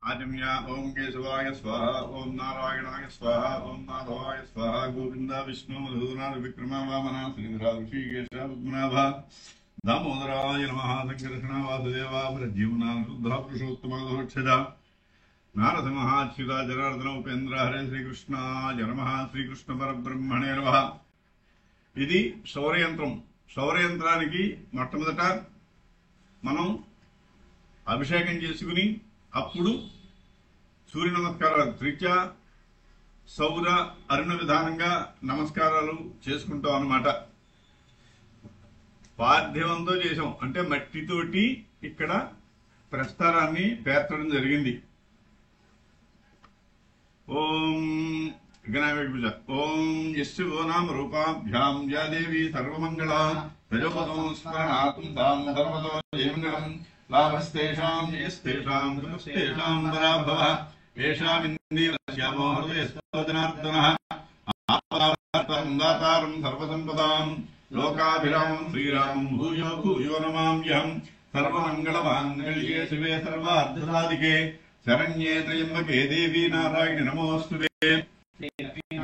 आचम्य ओं केशवाय स्वाहा ओं नारायणाय स्वाहा ओं माधवाय स्वाहा गोविंद विष्णु मधुनाथ विक्रम वामन श्रीधर ऋषिकेश पद्मनाभ दामोदराय नमः संकर्षण वासुदेवा प्रद्युम्न शुद्ध पुरुषोत्तम दोक्षजा नारद महाच्युता जनार्दन उपेन्द्र हरे श्रीकृष्णाय नमः श्रीकृष्ण परब्रह्मणे नमः ఇది శౌర్యంత్రం శౌర్యంత్రానికి మొట్టమొదట మనం అభిషేకం చేసుకుని అప్పుడు సూర్య నమస్కారాలు త్రిత్యా సౌర అరుణ విధానంగా నమస్కారాలు చేసుకుంటాం అన్నమాట. పార్థివంతో చేసాం అంటే మట్టితోటి ఇక్కడ ప్రస్తారాన్ని పేర్చడం జరిగింది. ఓం गणावेक पूजा ओम यस्य वो नाम रूपाभ्याम या देवी सर्वमंगला तजोपदो स्मरणातुं तां सर्वतो जयमंगलम् लाभस्तेषां यस्तेषां गुणस्तेषां पराभवः येषामिन्दीवस्यामो हृदयस्तोजनार्दनः आपदार्तं दातारं सर्वसम्पदां लोकाभिरामं श्रीरामं भूयो भूयो नमाम्यहम् सर्वमंगलमाङ्गल्ये शिवे सर्वार्थसाधिके शरण्ये त्र्यम्बके देवी नारायणि नमोऽस्तुते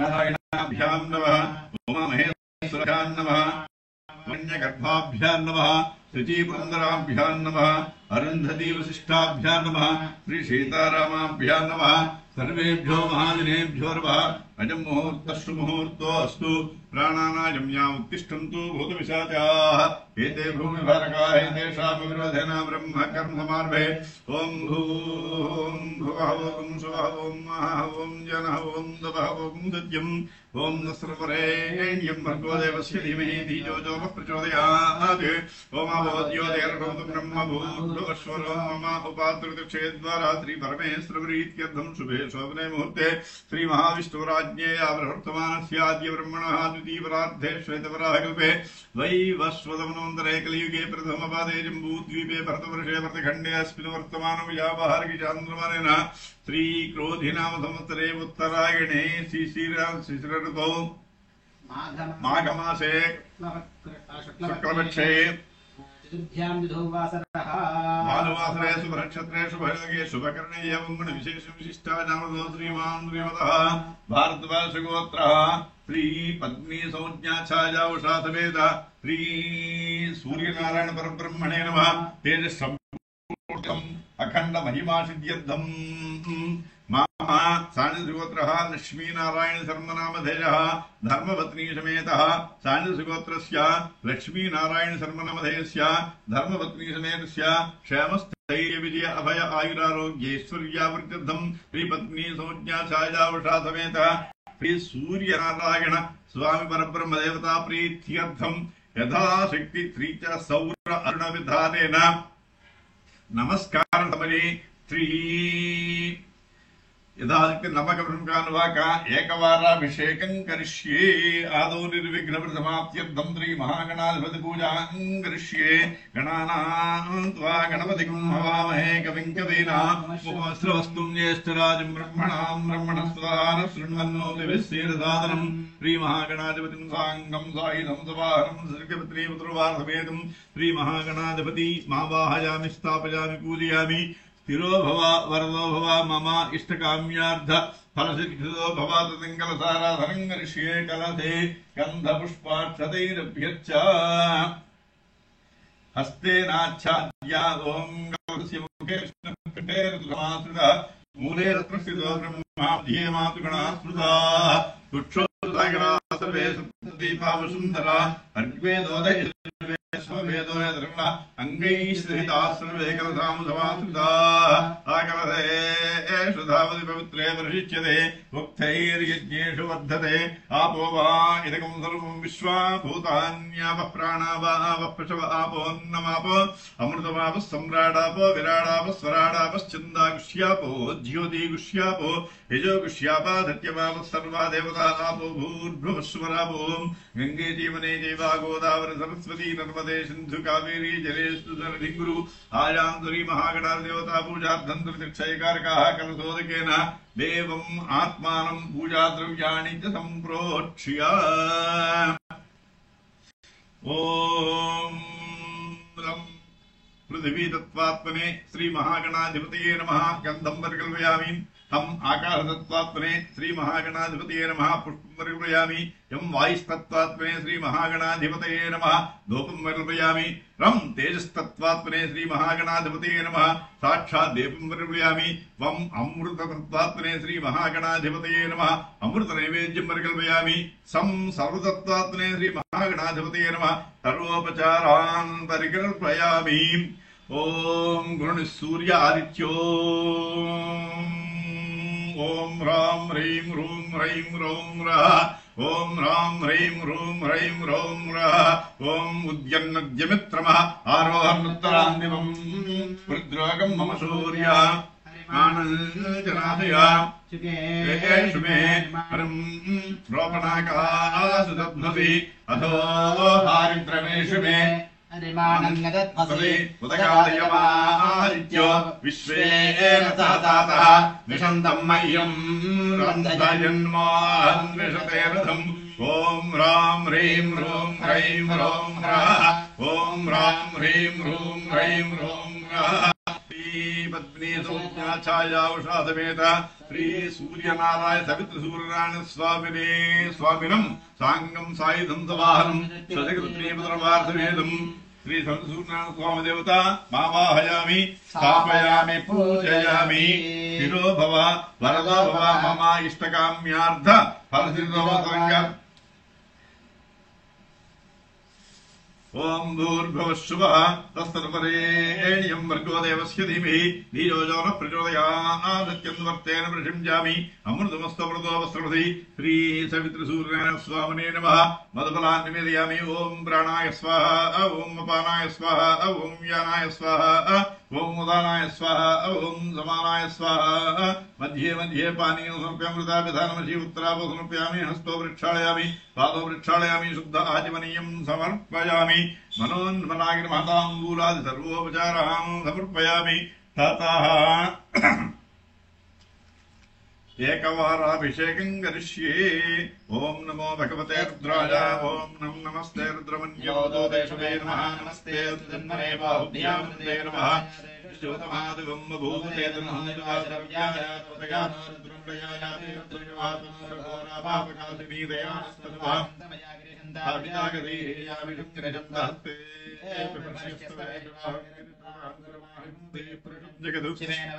नारायणाभ्यां नमः उमा महेश्वराभ्यां नमः वन्यगर्भाभ्यां नमः शुचिपुरन्दराभ्यां नमः अरुन्धती वसिष्ठाभ्यां नमः श्री सीतारामाभ्यां नमः सर्वेभ्यो महाजनेभ्यो नमः अजं मुहूर्तस्तु मुहूर्तोऽस्तु प्राणानायं याम् उत्तिष्ठन्तु भूतपिशाचाः एते भूमिभारकाः एतेषां विरोधेन ब्रह्म कर्म समारभे ॐ भूं भुवः ॐ सुवः ॐ महः ॐ जनः ॐ दवः ॐ सत्यम् ॐ नस्रपरेण्यं भर्गो देवस्य धीमहि धियो यो नः प्रचोदयात् ॐ अवोद्योतिर्भवतु ब्रह्म भूर्भुवस्वरो मम उपाद्रदक्षेद्वारा श्री परमेश्वरप्रीत्यर्थं शुभे शोभने मुहूर्ते श्री महाविष्णुराज्ञे वर्तमानस्याद्य ब्रह्मणः द्वितीयपरार्धे श्वेतवराहकल्पे वैवस्वतमनोन्तरे कलियुगे प्रथमपादे जम्बूद्वीपे भरतवर्षे भरतखण्डे अस्मिन् वर्तमानं व्यावहारिकचान्द्रमानेन श्रीक्रोधिनाम संवत्सरे उत्तरायणे शिशिरऋतौ माघमासे शुक्लपक्षे भानुवासरे शुभनक्षत्रे शुभयोगे शुभकर्णे एवं गुणविशेषविशिष्टा नामधो श्रीमान् श्रीमतः भारद्वाजगोत्रः श्री पत्नी संज्ञा छाया उषा समेत श्री सूर्यनारायण परब्रह्मणे नमः तेजस्सम्पूर्णम् अखण्ड महिमा सिद्ध्यर्थम् मामा सानिध्योत्रः लक्ष्मीनारायण शर्मनामधेयः धर्मपत्नी समेतः सानिध्योत्रस्य लक्ष्मीनारायण शर्मनामधेयस्य धर्मपत्नी समेतस्य क्षेमस्थैर्य विजय अभय आयुरारोग्यैश्वर्यावृद्ध्यर्थं श्रीपत्नी संज्ञा छाया उषा समेत श्री सूर्यनारायण स्वामी परब्रह्म देवता प्रीत्यर्थं यथाशक्ति त्रिच सौर अरुण विधानेन नमस्कार समये श्री यथाशक्ति नमक ब्रह्मकानुवाक एकवाराभिषेकं करिष्ये आदौ निर्विघ्नप्रसमाप्त्यर्थं श्री महागणाधिपति पूजां करिष्ये गणानां त्वा गणपतिं हवामहे कविं कवीनामुपमस्रवस्तुं ज्येष्ठराजं ब्रह्मणां ब्रह्मणस्पदान शृण्वन्नो दिव्यसेदसादनं श्री महागणाधिपतिं साङ्गं सायुधं सवाहनं सर्गपत्नीपुत्रवारसमेतं श्री महागणाधिपति मावाहयामि स्थापयामि पूजयामि स्थिरो भव वरदो भव मम इष्टकाम्यार्थ फलसिद्धिदो भव तदङ्कलसाराधनं करिष्ये कलशे गन्धपुष्पाक्षतैरभ्यर्च हस्तेनाच्छाद्या ॐ कलशस्य मुखे विष्णुकण्ठे ऋतुसमाश्रितः मूले रत्नस्थितो ब्रह्मा मध्ये मातुगणाः स्मृताः तुक्षोदयगणाः सर्वे सप्तदीपावसुन्धरा अर्ग्वेदोदय वेदो यद्रह्म अंगैः स्थिताः सर्वे कलशामुसमाश्रिताः आकलशेषु धावति पवित्रे वर्षिच्यते उक्तैर्यज्ञेषु वर्धते आपो वा इदकं सर्वं विश्वा भूतान्यापः प्राणावापः पशव आपोऽन्नमापो अमृतमापः सम्राडापो विराडापः स्वराडापश्चन्दागुष्यापो ज्योतिगुष्यापो यजोगुष्यापा धत्यमापः सर्वा देवताः आपो भूर्भुवस्वरापो गंगे जीवने जैवा गोदावरी सरस्वती नर्मदे सिंधु कावेरी जलेषु जलधिगुरु आयान्तरी महागणादेवता पूजार्थं त्रिदक्षयकारकाः कलशोदकेन देवम् आत्मानं पूजाद्रव्याणि च सम्प्रोक्ष्य ॐ पृथिवी तत्त्वात्मने श्रीमहागणाधिपतये नमः गन्धं परिकल्पयामि हम आकाशतत्त्वात्मने श्रीमहागणाधिपतये नमः पुष्पं परिकल्पयामि यं वायुस्तत्त्वात्मने श्रीमहागणाधिपतये नमः धूपं परिकल्पयामि रं तेजस्तत्त्वात्मने श्रीमहागणाधिपतये नमः साक्षात् दीपं परिकल्पयामि वं अमृततत्त्वात्मने श्रीमहागणाधिपतये नमः अमृतनैवेद्यं परिकल्पयामि सं सर्वतत्त्वात्मने श्रीमहागणाधिपतये नमः सर्वोपचारान् परिकल्पयामि ओम गुरुनि सूर्य आदित्यो ओम ह्रां ह्रीं ह्रूं ह्रैं ह्रौं ह्रः ओम ह्रां ह्रीं ह्रूं ह्रैं ह्रौं ह्रः ओम उद्यन्नद्यमित्रमः आरोहन्नुत्तरान्दिवम् रुद्रोगं मम सूर्य आनन्दजनादया शुभे हरं रोपणाकासु दध्मसि अथो हारिद्रमेषु मे उदकादयमादित्यो विश्वेन तातः निषन्तं मह्यं रन्धयन्मान्विषते रथम् ॐ ह्रां ह्रीं ह्रूं ह्रैं ह्रौं ह्रः ॐ ह्रां ह्रीं ह्रूं ह्रैं ह्रौं ह्रः पत्नी सौज्ञाछाया उषा समेत श्री सूर्यनारायण सवितृसूर्यनारायण स्वामिने स्वामिनं साङ्गं सायुधं सवाहनं सजगत्रीपुत्रवार्धवेदं श्री सवितृसूर्यनारायण स्वामी देवता मावाहयामि स्थापयामि पूजयामि शिरो भव वरदो भव मम इष्टकाम्यार्थ फलसिद्धो भव ओम भूर्भुवः शुभः तत्सवितुर्वरेण्यं भर्गो देवस्य धीमहि धियो यो नः प्रचोदयात् सत्यन्वर्तेन प्रशिञ्जामि अमृतमस्तु अमृतोऽवस्त्रपति श्री सवितृसूर्यनारायण स्वामिने नमः मधुफलान् निवेदयामि ओम प्राणाय स्वाहा ओम अपानाय स्वाहा ओम व्यानाय स्वाहा ओम उदानाय स्वाहा ओम समानाय स्वाहा मध्ये मध्ये पानीयं समर्पयामि उत्तराभो समर्पयामि हस्तो प्रक्षालयामि पादो प्रक्षालयामि शुद्ध आचमनीयं समर्पयामि मनोन्मनागिरमहताम्बूलादि सर्वोपचारान् समर्पयामि ततः एकवाराभिषेकं करिष्ये ओम नमो भगवते रुद्राय ओम नमस्ते रुद्रमन्यो देशवे नमः नमस्ते तन्मने बाहुभ्यां वन्दे नमः ज्योतमादिवं भूते तन्मन्निवासरव्याय तवदयान रुद्रमयायाते रुद्रवातमरघोराभावकालिनी दयास्तवा ताविदागरी याविषुक्तिरजन्दहस्ते जगदुच्चरेण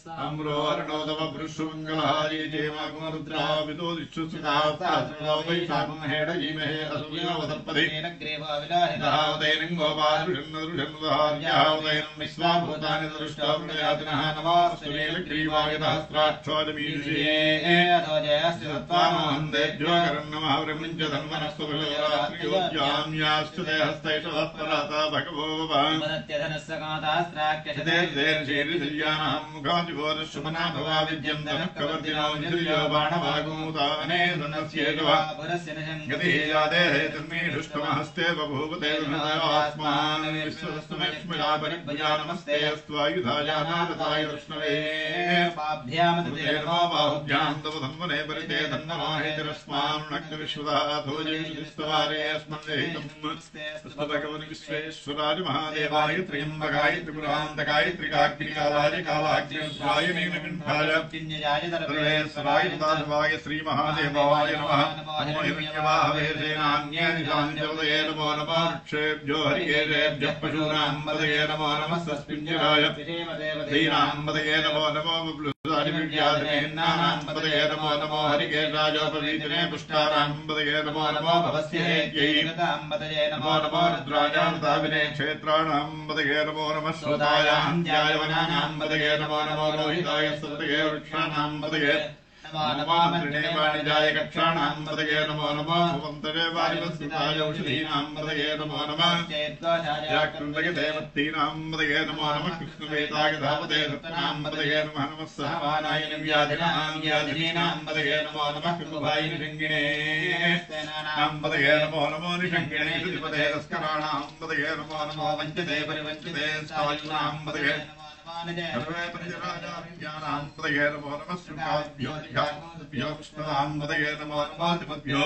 अम्रो अर्णोदव पुरुषमङ्गलहारी जेवाग्मरुद्रा विदोदिष्टुसितास्तास्त्रवैशाखमहेडयीमहे असुर्योवसर्पदे दावदैनं गोपादृशन्नदृशन्नुदार्यावदैनं विश्वाभूतानि दृष्टावृणयातिनः नमस्त्रीलग्रीवायुधहस्त्राक्षोजमीषे अथोजयस्य सत्त्वामहन्देभ्यो करन्नमः ब्रह्मञ्च धन्वनस्त्वयोज्याम्याश्चते हस्तैषवत्पराता भगवो भवत्यधनस्य कातास्त्राख्यशतेर्षेरिशल्यानां मुखाजि शुभना भवा विद्यं धनः कवर्दिनो निर्यो बाणवागुमुताने धनस्येजवा गतिः यादेः तन्मे दुष्टमहस्ते बभूवते धनदास्मान् विश्वस्तमेष्मिला परिभजा नमस्ते अस्त्वायुधायानारताय विष्णवे पाभ्यां नमो बाहुभ्यां तव धन्वने परिते धन्वनाहेतिरस्मान् नग्नविश्वदाथो जयिष्टवारे अस्मन्देहितं अस्तु भगवन् विश्वेश्वराय महादेवाय त्र्यम्बकाय त्रिपुरान्तकाय त्रिकाग्निकालाय कालाग्निरुद्राय नीलकण्ठाय सर्वेश्वराय तदाशिवाय श्रीमहादेवाय नमः नमो हिरण्यवाहवे सेनान्येदिशान्यवदये नमो नमः वृक्षेभ्यो हरिकेशेभ्यः पशूनां वदये नमो नमः सस्मिञ्जराय धीनां वदये नमो नमो बबृहदादिविज्ञातनेन्नानां वदये नमो नमो हरिकेशायोपवीतिने पुष्टानां वदये नमो नमो भवस्य हेत्यै नमो नमो रुद्रायां ताविने क्षेत्राणां वदये नमो नमः श्रोतायां ध्यायवनानां वदये नमो नमो रोहिताय सतये वृक्षाणां वदये नमो वाणिजाय कक्षाणां वदये नमो नमो भवन्तरे वारिवस्थिताय औषधीनां वदये नमो नमः याकृन्दय देवत्तीनां वदये नमो नमः कृष्णवेताय धावते सत्तनां वदये नमः नमः सहवानाय व्याधिनां व्याधिनीनां वदये नमो नमः कृपभाय निषङ्गिणे नां वदये नमो नमो निषङ्गिणे श्रुतिपदे तस्कराणां वदये नमो नमो वञ्चते परिवञ्चते स्थायुनां वदये सर्वे पंचराजाभ्यानां पदये नमो नमः शुकाभ्यो दिघाभ्यो विष्णुनां नमो नमः दिवभ्यो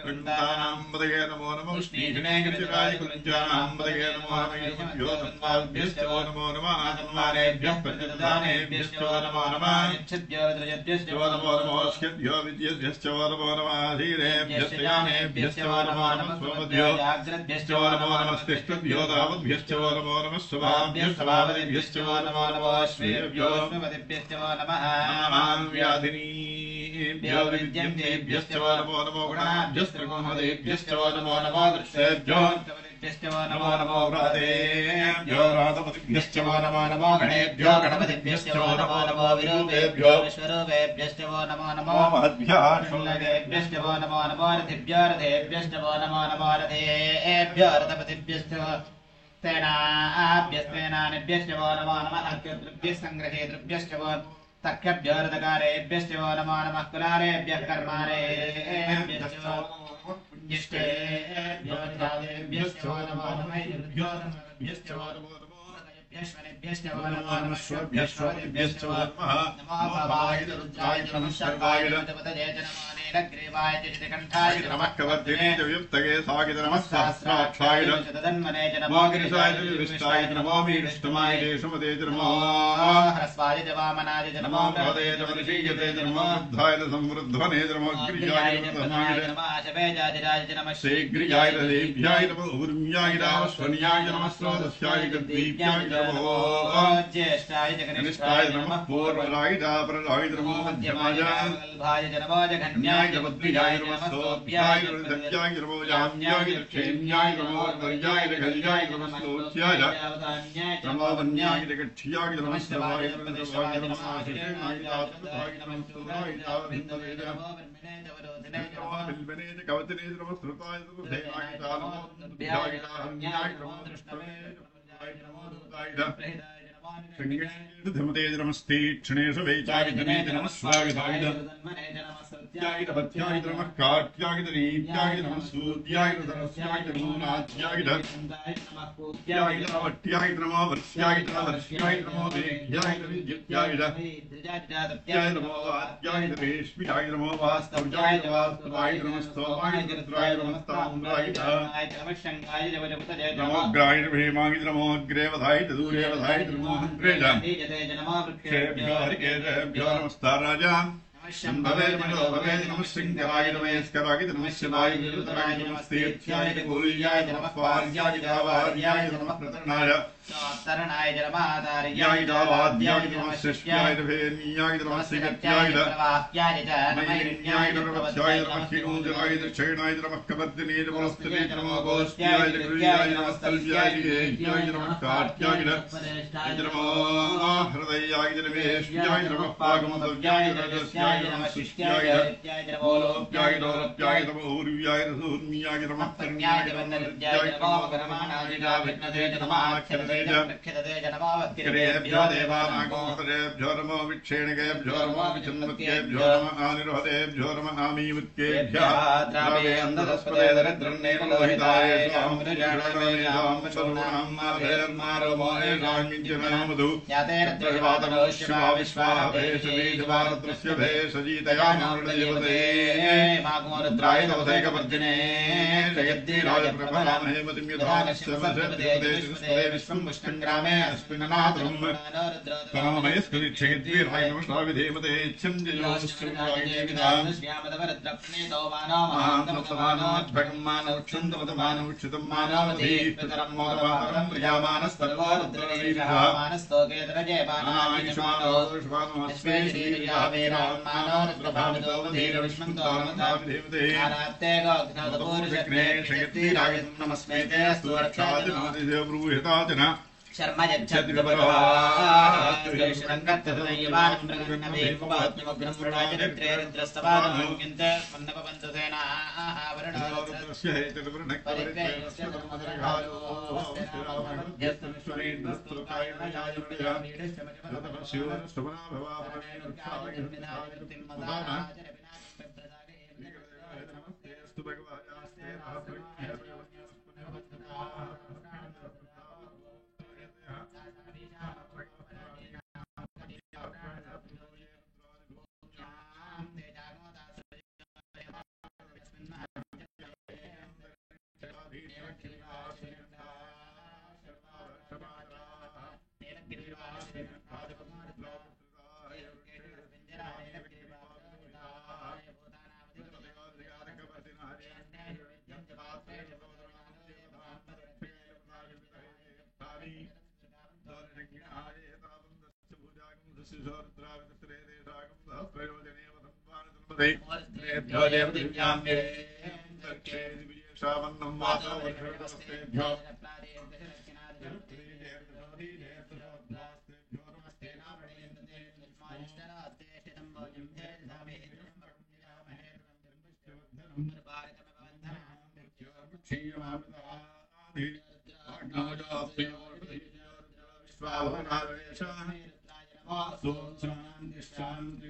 कुण्डानां पदये नमो नमः विष्णुजने गतिराय कुञ्जानां पदये नमो नमः युभ्यो तन्वाभ्यश्चो नमो नमः आत्मानेभ्यः प्रतिदानेभ्यश्चो नमो नमः यच्छद्यो द्रजद्यश्चो नमो नमः स्यद्यो विद्यद्यश्चो नमो नमः धीरेभ्यश्च यानेभ्यश्चो नमो नमः स्वमद्यो जाग्रद्यश्चो नमो नमः तिष्ठद्यो दावद्भ्यश्चो नमो नमः स्वभाभ्यः स्वभावदिभ्यश्चो नमो नमः श्रेभ्यो स्वमदिभ्यश्चो नमः नामान् व्याधिनीभ्यो विद्यन्तेभ्यश्चो नमो नमो गुणाभ्यस्त्रिगुणमदेभ्यश्चो नमो नमो दृश्येभ्यो नमो नमो व्रातेभ्यो रातपतिभ्यश्चो नमो नमो गणेभ्यो गणपतिभ्यश्चो नमो नमो विरूपेभ्यो विश्वरूपेभ्यश्चो नमो नमो महद्भ्यो नमो नमो रथिभ्यो रथेभ्यश्चो नमो नमो रथेभ्यो रथपतिभ्यश्चो तेनाभ्यस्तेनानिभ्यश्चो नमो नमः अर्घ्यद्रव्यः सङ्ग्रहेद्रव्यश्चो तर्क्यभ्यो रथकारेभ्यश्चो नमो नमः कुलारेभ्यः कर्मारेभ्यश्चो पुण्यष्टेभ्यो जातेभ्यश्चो नमो नमः युभ्यो नमो यश्वनेभ्यश्चो नमो नमः श्वभ्यश्वभ्यश्चो नमो भवाय रुद्राय नमः सर्वाय नमः नीलग्रीवाय चित्तकण्ठाय नमः कवर्धिने च युक्तगे सागित नमः सहस्राक्षाय तदन्मने च नमो गिरिशाय विष्टाय नमो विष्णुमाय देशमते च नमो ह्रस्वाय च वामनाय च नमो भवते च वरिषीयते च नमो वृद्धाय च संवृद्धने च नमो गिरिजाय च नमः शवेजाधिराय च नमः शीघ्रियाय च देव्याय नमो ऊर्म्याय रावस्वन्याय च नमः स्रोतस्याय च दीप्याय च नमो ज्येष्ठाय च कनिष्ठाय च नमः पूर्वराय च अपराय च नमो मध्यमाय भाय च नमो जघन्याय वद्रियाय नमः सोऽभ्याय नमः नमो याम्याय क्षेम्याय नमो वर्याय गल्याय नमः स्तोत्याय नमो वन्याय गच्छ्याय नमः शिवाय नमः आशिषाय नमः सूराय नमः बिल्बने कवचने नमः श्रुताय नमः देवाय नमो ध्याय नमो दृष्टवे नमो दूताय धमते नमस्ते क्षणेषु वैचाय जने नमः स्वागताय सत्याय भत्याय नमः काट्याय नीत्याय नमः सूर्याय सरस्याय नमो नाट्याय नमः पूज्याय नमः वट्याय नमः वर्ष्याय नमः वर्ष्याय नमो देह्याय विद्युत्याय नमो आद्याय रेश्म्याय नमो वास्तव्याय वास्तवाय नमः स्तोमाय रुद्राय नमः ताम्राय नमः शङ्गाय नमो ग्राय भीमाय नमो अग्रेवधाय दूरे वधाय नमो क्षेभ्यो हरिकेशेभ्यो नमस्ताराजा शम्भवे नमो भवे नमः शृङ्गराय नमस्कराय नमः शिवाय विरुद्राय नमस्तेत्याय कुल्याय नमः पार्याय दावार्याय नमः प्रतरणाय तरणाय नमः आधार्याय दावाद्याय नमः शिष्याय भेन्याय नमः सिगत्याय प्रवाह्याय च नमः हिरण्याय नमः नमः हिनोजराय दक्षिणाय नमः कवर्धिने नमः स्तुते नमः गोष्ठ्याय गुरुयाय नमः तल्व्याय देह्याय नमः काट्याय नमः हृदयाय नमः नमः पागमदव्याय रजस्याय नमः शिष्याय नमो लोप्याय लोप्याय नमो ऊर्व्याय रसूर्म्याय नमः तन्याय वन्दनद्याय नमो गरमाणाय भिन्नते नमः अक्षरते प्रक्षितते नमो वक्तिरेभ्यो देवानागोत्रेभ्यो नमो विक्षेणकेभ्यो नमो विचिन्मत्येभ्यो नमः आनिर्हतेभ्यो नमः आमीवत्येभ्यः द्रावे अन्धतस्पदे दरिद्रन्नेव लोहिताय स्वामृजाणवेदां माधेर्मारोमोहेषाञ्चिन्मधु यातेरत्रवातनो शिवा विश्वाभेषबीजवारत्रस्य भेषजीतया नारुणदेवते मागोरुद्राय तवसैकवर्जिने जयद्धिराज प्रभरामहे मतिं यथानस्य वसदेवते विश्वं मुष्टङ्ग्रामे अस्मिन्नाथं तममयस्कृतिक्षेद्वीराय नमस्ताविधेमते इच्छं जयोश्चन्द्राय देविदां श्यामदवरद्रप्नेतो मानो महान्तमतमानोद्भगं मानोक्षुन्दमतमानोक्षितं मानोमधीष्टतरं मोदमातरं प्रियामानस्तर्वो रुद्रवीरः मानस्तोकेतरजय मानायुष्मानो श्रीरियावेरां मानोरुद्रभामितो धीरविष्मन्तो नमताविधेमते आरात्ते गोघ्नोदपूर्षक्रे क्षयद्वीराय नमस्मे ते अस्तु रक्षादिनादिदेव ब्रूहितादिना शर्म यच्छति विपरवाश्रङ्गत्तदैवानं प्रगन्नवेकुमात्मग्रं मृडाचरित्रे रुद्रस्तवादं किञ्च मन्नपपञ्चसेनाः वर्णोरुद्रस्य हेतुर्वृणक्तरित्रेयस्य धर्मदर्घायो यस्तुश्वरेन्द्रस्तुकायनयाय मृडामीडश्चमजमतपस्योरस्तमना भवापरणेनुर्घातिर्विनाशप्रदानेस्तु भगवायास्ते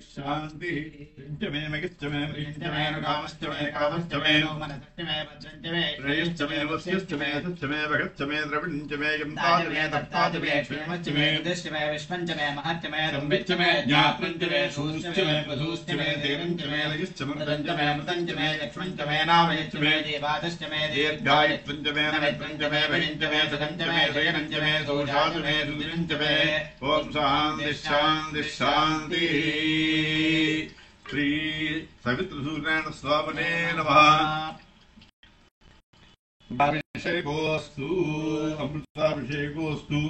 शांति पंचमे मगिष्टमे प्रियंचमे कामश्चमे कामश्चमे मनसश्चमे भद्रंचमे श्रेयश्चमे वस्यश्चमे सच्चमे भगच्चमे द्रविणचमे यन्ताचमे तप्ताचमे क्षेमश्चमे दृश्चमे विश्वञ्चमे महच्चमे रम्भिच्चमे ज्ञातृञ्चमे शूश्चमे प्रसूश्चमे देवञ्चमे लगिश्चमे मृतञ्चमे मृतञ्चमे लक्ष्मञ्चमे नामयच्चमे देवादश्चमे दीर्घायुत्वञ्चमे नमित्रञ्चमे भगिञ्चमे सदञ्चमे शयनञ्चमे सौषाचमे सुदिनञ्चमे ओम शान्ति शान्ति शान्ति श्री सवितृसूर्यनारायण स्वामिने नमः। अभिषेकोऽस्तु अमृताभिषेकोऽस्तु।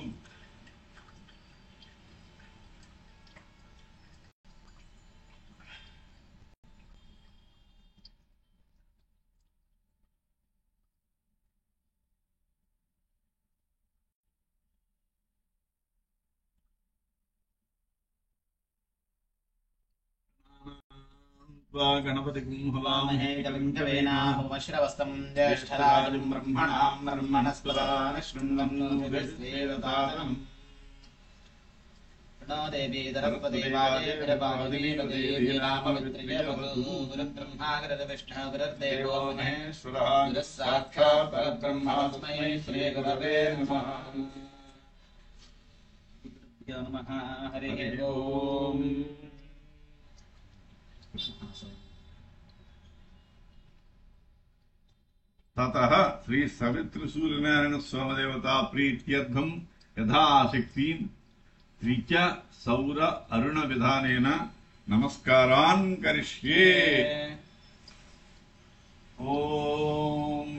गणपतिं हवामहे कविं कवीनामुपश्रवस्तं ज्येष्ठराजं ब्रह्मणां ब्रह्मणस्पदान शृण्वन्नोतिर्देवतारम् प्रणो देवी सरस्वती वाजे विरपावतीपते राममित्रिय गुरुब्रह्मा गुरुर्विष्णुः गुरुर्देवो महेश्वरः गुरुः साक्षात् परब्रह्म तस्मै श्रीगुरवे नमः। नमः हरिः ओम्। ततः श्री सवितृसूर्यनारायण स्वामदेवता प्रीत्यर्थं यथाशक्ति त्रिच सौर अरुण विधानेन नमस्कारान् करिष्ये। ओम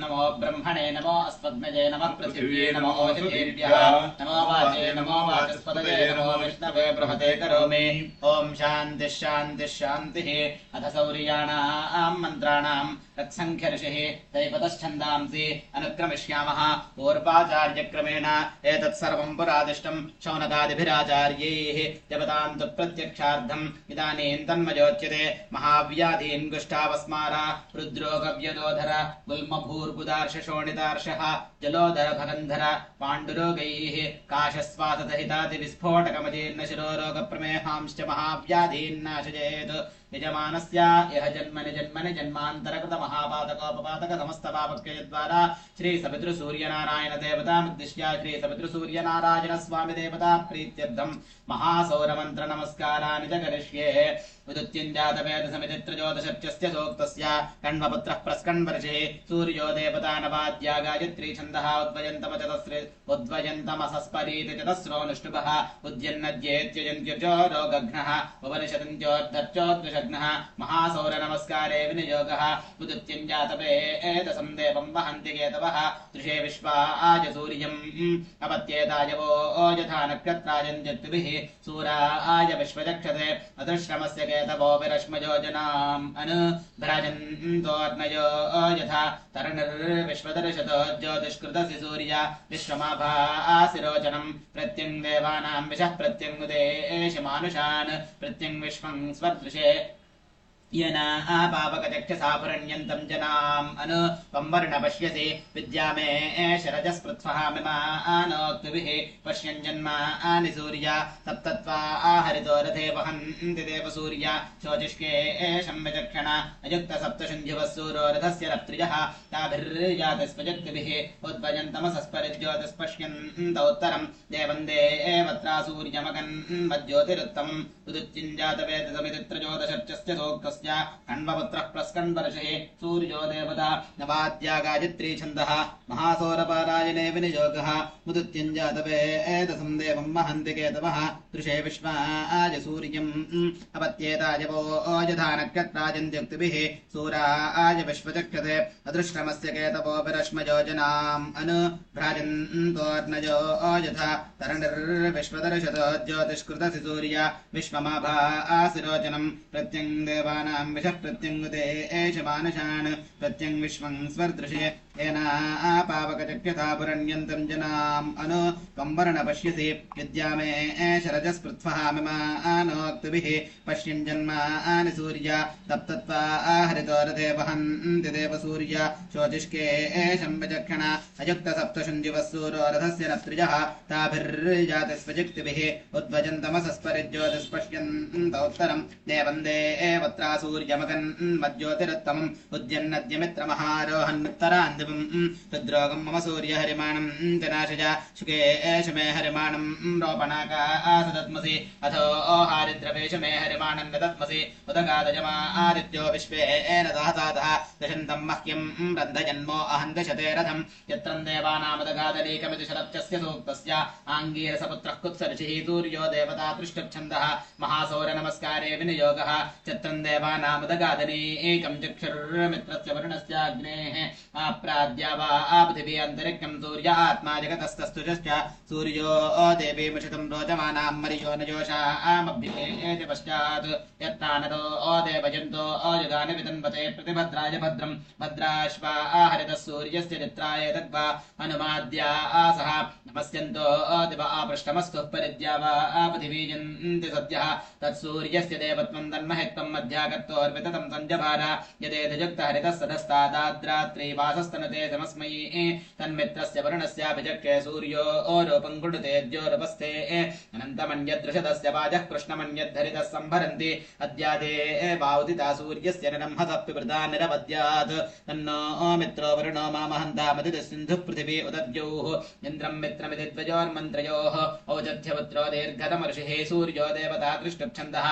नमो ब्रह्मणे नमो अस्मद्मजे नमः पृथिव्ये नमो ओषधीभ्यः नमो वाचे नमो वाचस्पतये नमो विष्णवे बृहते करोमि। ओम शान्तिः शान्तिः शान्तिः। अथ सौर्याणां मन्त्राणां तत्सङ्ख्यर्षिः दैवतश्छन्दांसि अनुक्रमिष्यामः। पूर्वाचार्यक्रमेण एतत् सर्वं पुरादिष्टं शौनकादिभिराचार्यैः जपतां तु प्रत्यक्षार्थम् इदानीं तन्मयोच्यते। महाव्याधीन् गुष्ठावस्मार रुद्रोगव्यदोधर गुल्मभूर्बुदार्ष शोणितार्षः जलोधर भगन्धर पाण्डुरोगैः काशस्वाततहितादिविस्फोटकमजीर्ण शिरोरोगप्रमेहांश्च महाव्याधीन्नाशयेत्। यजमानस्य यह जन्मनि जन्मनि जन्मान्तरकृत महापातकोपपातक समस्तपापक्षयद्वारा श्री सवितृसूर्यनारायण देवतामुद्दिश्य श्री सवितृसूर्यनारायण स्वामी देवता प्रीत्यर्थं महासौरमन्त्र नमस्काराणि च करिष्ये। उदुत्युञ्जातवेद समितित्रजोदशर्चस्य सूक्तस्य कण्वपुत्रः प्रस्कण्वर्षे सूर्यो देवता नवाद्या गायत्री छन्दः उद्वयन्तमसस्परीति चतस्रोऽनुष्टुभः उद्यन्नद्येत्यजन्त्युजो रोगघ्नः उपनिषदन्त्योद्धर्चोद्विषघ्नः महासौर नमस्कारे विनियोगः। उदुत्युञ्जातवेदसं देवं वहन्ति केतवः दृशे विश्वाय सूर्यम् अपत्येतायवो यथा नक्षत्राजन्त्यद्भिः सूराय विश्वचक्षते अदृश्रमस्य केतवो विरश्मयो जनाम् अनुभ्राजन्तोऽर्णयो यथा तरणिर्विश्वदर्शतो ज्योतिष्कृतसि सूर्य विश्वमाभासिरोचनम् प्रत्यङ् देवानां विशः प्रत्यङ्गुदेशमानुषान् प्रत्यङ् विश्वं स्वदृशे येना पावकचक्षसापुरण्यन्तं जनाम् अनुपंवर्ण पश्यसि विद्यामे शरजस्पृत्वः मिमानोक्तुभिः पश्यन् जन्मानि सूर्य सप्तत्वा आहरितो रथे वहन्ति देवसूर्य शोचिष्के एषं विचक्षण अयुक्तसप्तशुन्धिवः सूरो रथस्य रप्त्रियः ताभिर्यातिस्वजक्तिभिः उद्भजन्तमसस्परिज्योतिष्पश्यन्तोत्तरम् देवं देवत्रा सूर्यमगन्मज्योतिरुत्तमम् उदुत्युञ्जातवेदसमितित्रजोदशर्चस्य सूक्तस्य तस्य कण्वपुत्रः प्रस्कण्वर्षिः सूर्यो देवता नवाद्या गायत्री छन्दः महासौरपारायणे विनियोगः मुदुत्यञ्जातवेदसं देवं महन्ति केतवः दृशे विश्वाय सूर्यम् अपत्येताय वो ओजधानक्रत्राजन्त्युक्तिभिः सूराय विश्वचक्षते अदृष्टमस्य केतवो विरश्मयोजनाम् अनुभ्राजन्तोऽर्णयो ओजथा तरणिर्विश्वदर्शतो ज्योतिष्कृतसि सूर्य विश्वमाभासिरोचनम् प्रत्यङ् देवानां विषः प्रत्यङ्गुते एष मानुषान् प्रत्यङ् विश्वं स्वदृशे येनापावकचक्षता पुरण्यन्तं जनाम् अनु कंवर्ण पश्यसि विद्यामे शरजस्पृत्वः मिमानोक्तिभिः पश्यन् जन्मानि सूर्य तप्तत्वा आहरितो रथे वहन्ति देव सूर्य शोचिष्के एषं विचक्षण अयुक्तसप्तशुञ्जिवः सूरो रथस्य नत्रिजः ताभिर्जाति स्वजिक्तिभिः उद्भजन्तमसस्परिज्योतिष्पश्यन्तोत्तरम् देवम् देवत्रा सूर्यमगन् मज्योतिरुत्तमम् उद्यन्नद्यमित्रमहारोहन्नुत्तरान्दिवम् तद्रोगम् मम सूर्य हरिमाणम् विनाशज शुके एष मे हरिमाणम् रोपणाकासदत्मसि अथो हारिद्रवेश मे हरिमाणम् ददत्मसि उदगादजमा आदित्यो विश्वे एन दासादः दशन्तम् मह्यम् रन्धजन्मो अहम् दशते रथम् यत्रम् देवानामुदगादलीकमिति शरत्यस्य सूक्तस्य आङ्गीरसपुत्रः कुत्सर्षिः सूर्यो देवता दृष्टच्छन्दः महासौरनमस्कारे विनियोगः चत्रम् देवानामुदगादनी एकम् चक्षुर्मित्रस्य वरुणस्याग्नेः आप्राद्या वा आपृथिवी अन्तरिक्षम् सूर्य आत्मा जगतस्तस्तुजश्च सूर्यो देवीमुषितम् रोचमानाम् मर्यो न जोषामभ्युपेति पश्चात् यत्तानतो देवजन्तो अयुगानि वितन्वते प्रतिभद्राय भद्रम् भद्राश्वा आहरितः सूर्यस्य चित्राय तद्वा अनुमाद्या आसः नमस्यन्तो दिव आपृष्टमस्तुः परिद्या वा आपृथिवी जन्ति सद्यः तत्सूर्यस्य देवत्वम् तन्महित्वम् मध्यागत्तोर्विततम् सञ्जभार यदेतयुक्तहरितः सदस्तादाद्रात्री वासस्तनुते समस्मै तन्मित्रस्य वरुणस्याभिचक्षे सूर्यो ओरूपम् कुरुते द्योरुपस्थे अनन्तमन्यदृशदस्य वाजः कृष्णमन्यद्धरितः सम्भरन्ति अद्यादे वाउदिता सूर्यस्य निरंहतः पिबृता निरवद्यात् तन्नो मित्रो वरुणो मामहन्तामदिति सिन्धुः पृथिवी उदद्योः इन्द्रम् मित्रमिति द्वयोर्मन्त्रयोः औजध्यपुत्रो दीर्घतमर्षिः सूर्यो देवता दृष्टुच्छन्दः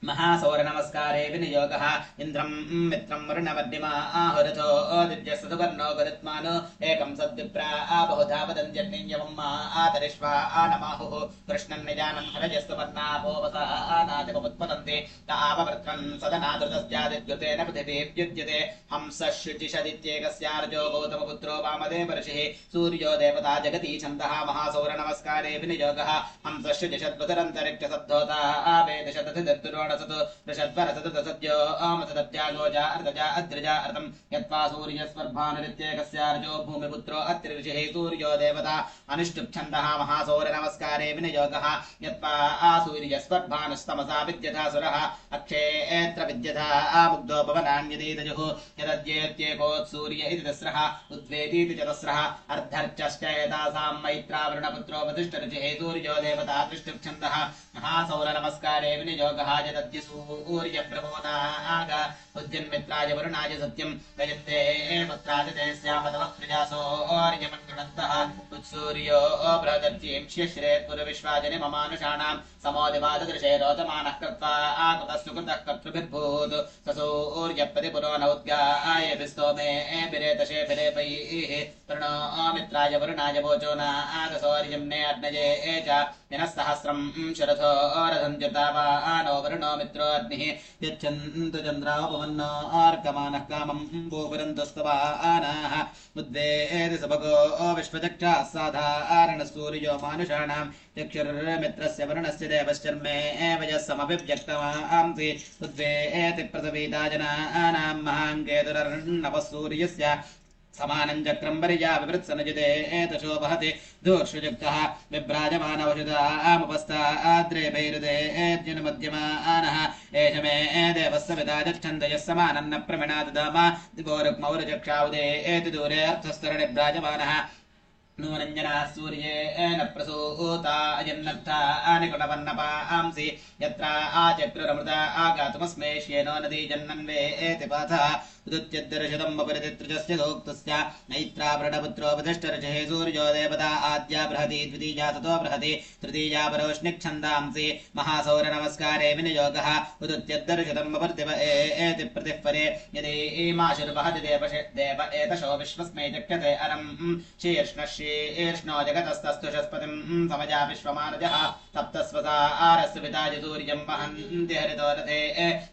महासौरनमस्कारे विनियोगः इन्द्रम् मित्रम् वरुणमध्यमा आहुरथो दिव्यसुवर्णो गरुत्मानो एकम् सद्विप्रा बहुधा वदन्त्यग्नियवम् आतरिष्वा आनमाहुः कृष्णम् निजानम् हरजस्तुवर्णापोवसा आनादिपमुत्पतन्ति ताववृत्रम् सदनादृतस्यादिद्युतेन पृथिवीव्युज्यते हंसशुचिषदित्येकस्यार्जो गौतमपुत्रो वामदेवर्षिः सूर्यो देवता जगती छन्दः महासौरनमस्कारे विनियोगः हंसशुचिषद्वतरन्तरिक्षसद्धोता आवेदशदधिदत्तुरोण ऋषद्वरसदसद्यो आमसदत्या गोजा अर्धजा अद्रिजा अर्धम् यत्वा सूर्यस्वर्भानुरित्येकस्यार्जो भूमिपुत्रो अत्रिऋषिः सूर्यो देवता अनुष्टुप्छन्दः महासौरनमस्कारे विनियोगः यत्वा आसूर्यस्वर्भानुस्तमसा विद्यथासुरः अक्षेत्र विद्यथा आमुग्धो भवनान्यदीतजुः यदद्येत्येकोत्सूर्य इति तस्रः उद्वेदीति च तस्रः अर्धर्चश्चेतासाम् मैत्रावरुणपुत्रो वसिष्ठऋषिः सूर्यो देवता दृष्टुप्छन्दः महासौरनमस्कारे विनियोगः यदद्य सूर्यप्रभोनाग उद्यन्मित्राय वरुणाय सत्यम् गजन्ते पुत्रादिते स्यामतवः प्रजासोऽर्यमन्गृणन्तः उत्सूर्यो बृहदर्चीं श्यश्रेत् पुरविश्वाजनि ममानुषाणाम् समोदिवाददृशे रोचमानः कृत्वा आकृतः सुकृतः कर्तृभिर्भूत् ससूर्यप्रतिपुरो न उद्गायभिस्तोमे बिरेतशेभिरेपैः प्रणो मित्राय वरुणाय वोचो नागसौर्यम्ने अग्नये च दिनः सहस्रम् शरथो रथञ्जतावानो वरुणो मित्रो अग्निः यच्छन्तु चन्द्रापवन्नो आर्कमानः कामम् गोपुरन्तस्तवानाः उद्वेति सबगो विश्वचक्षाः साधारणः सूर्यो मानुषाणाम् चक्षुर्मित्रस्य वरुणस्य देवश्चर्मे वयः समभिव्यक्तमांसि उद्वेति पृथिवीता जनानाम् महाङ्केतुरर्णवः सूर्यस्य समानं चक्रं वर्या विवृत्सनजिते एतशो वहति दोर्षुयुक्तः विभ्राजमानवशुधामुपस्ताद्रेभैरुदे एद्युन्मध्यमानः एष मे देवस्य विदा गच्छन्तयः समानन्न प्रमिणाददामा दिवोरुक्मौरुचक्षाउदे एति दूरे अर्थस्तरणिभ्राजमानः नूनञ्जना सूर्येण प्रसूता अयन्नर्था निकुटवर्णपांसि यत्र आचक्रुरमृता आगातुमस्मेष्येनो नदी जन्मन्वेति पाथः उदुत्यद्दर्शतम् अपरितित्रजस्य दोक्तस्य नैत्राभरणपुत्रोपतिष्ठर्षे सूर्यो देवता आद्या बृहति द्वितीया ततो बृहति तृतीया परोष्णिच्छन्दांसि महासौरनमस्कारे विनियोगः उदुत्यद्दर्शतम् अपर्तिव एति प्रतिः परे यदि माशुर्वहति देव एतशो विश्वस्मै चक्षते अरम् शीर्ष्णो जगतस्तस्तुषस्पतिम् समजा विश्वमानजः सप्तस्वसा आरस्य पिताजि सूर्यम् वहन्ति हरितो रथे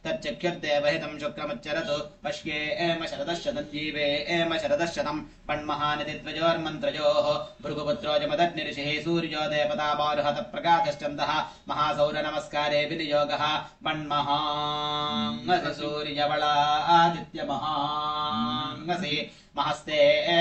तच्चक्षुर्देवहितम् शुक्रमुच्चरतु पश्ये एम शरदशतम् जीवे एम शरदशतम् पण्महानिति त्वजोर्मन्त्रयोः भृगुपुत्रो जमदग्निऋषिः सूर्यो देवता बारुहत प्रकाशश्चन्दः महासौरनमस्कारे विनियोगः पण्महाङ्गसि सूर्यवलादित्यमहाङ्गसि महस्ते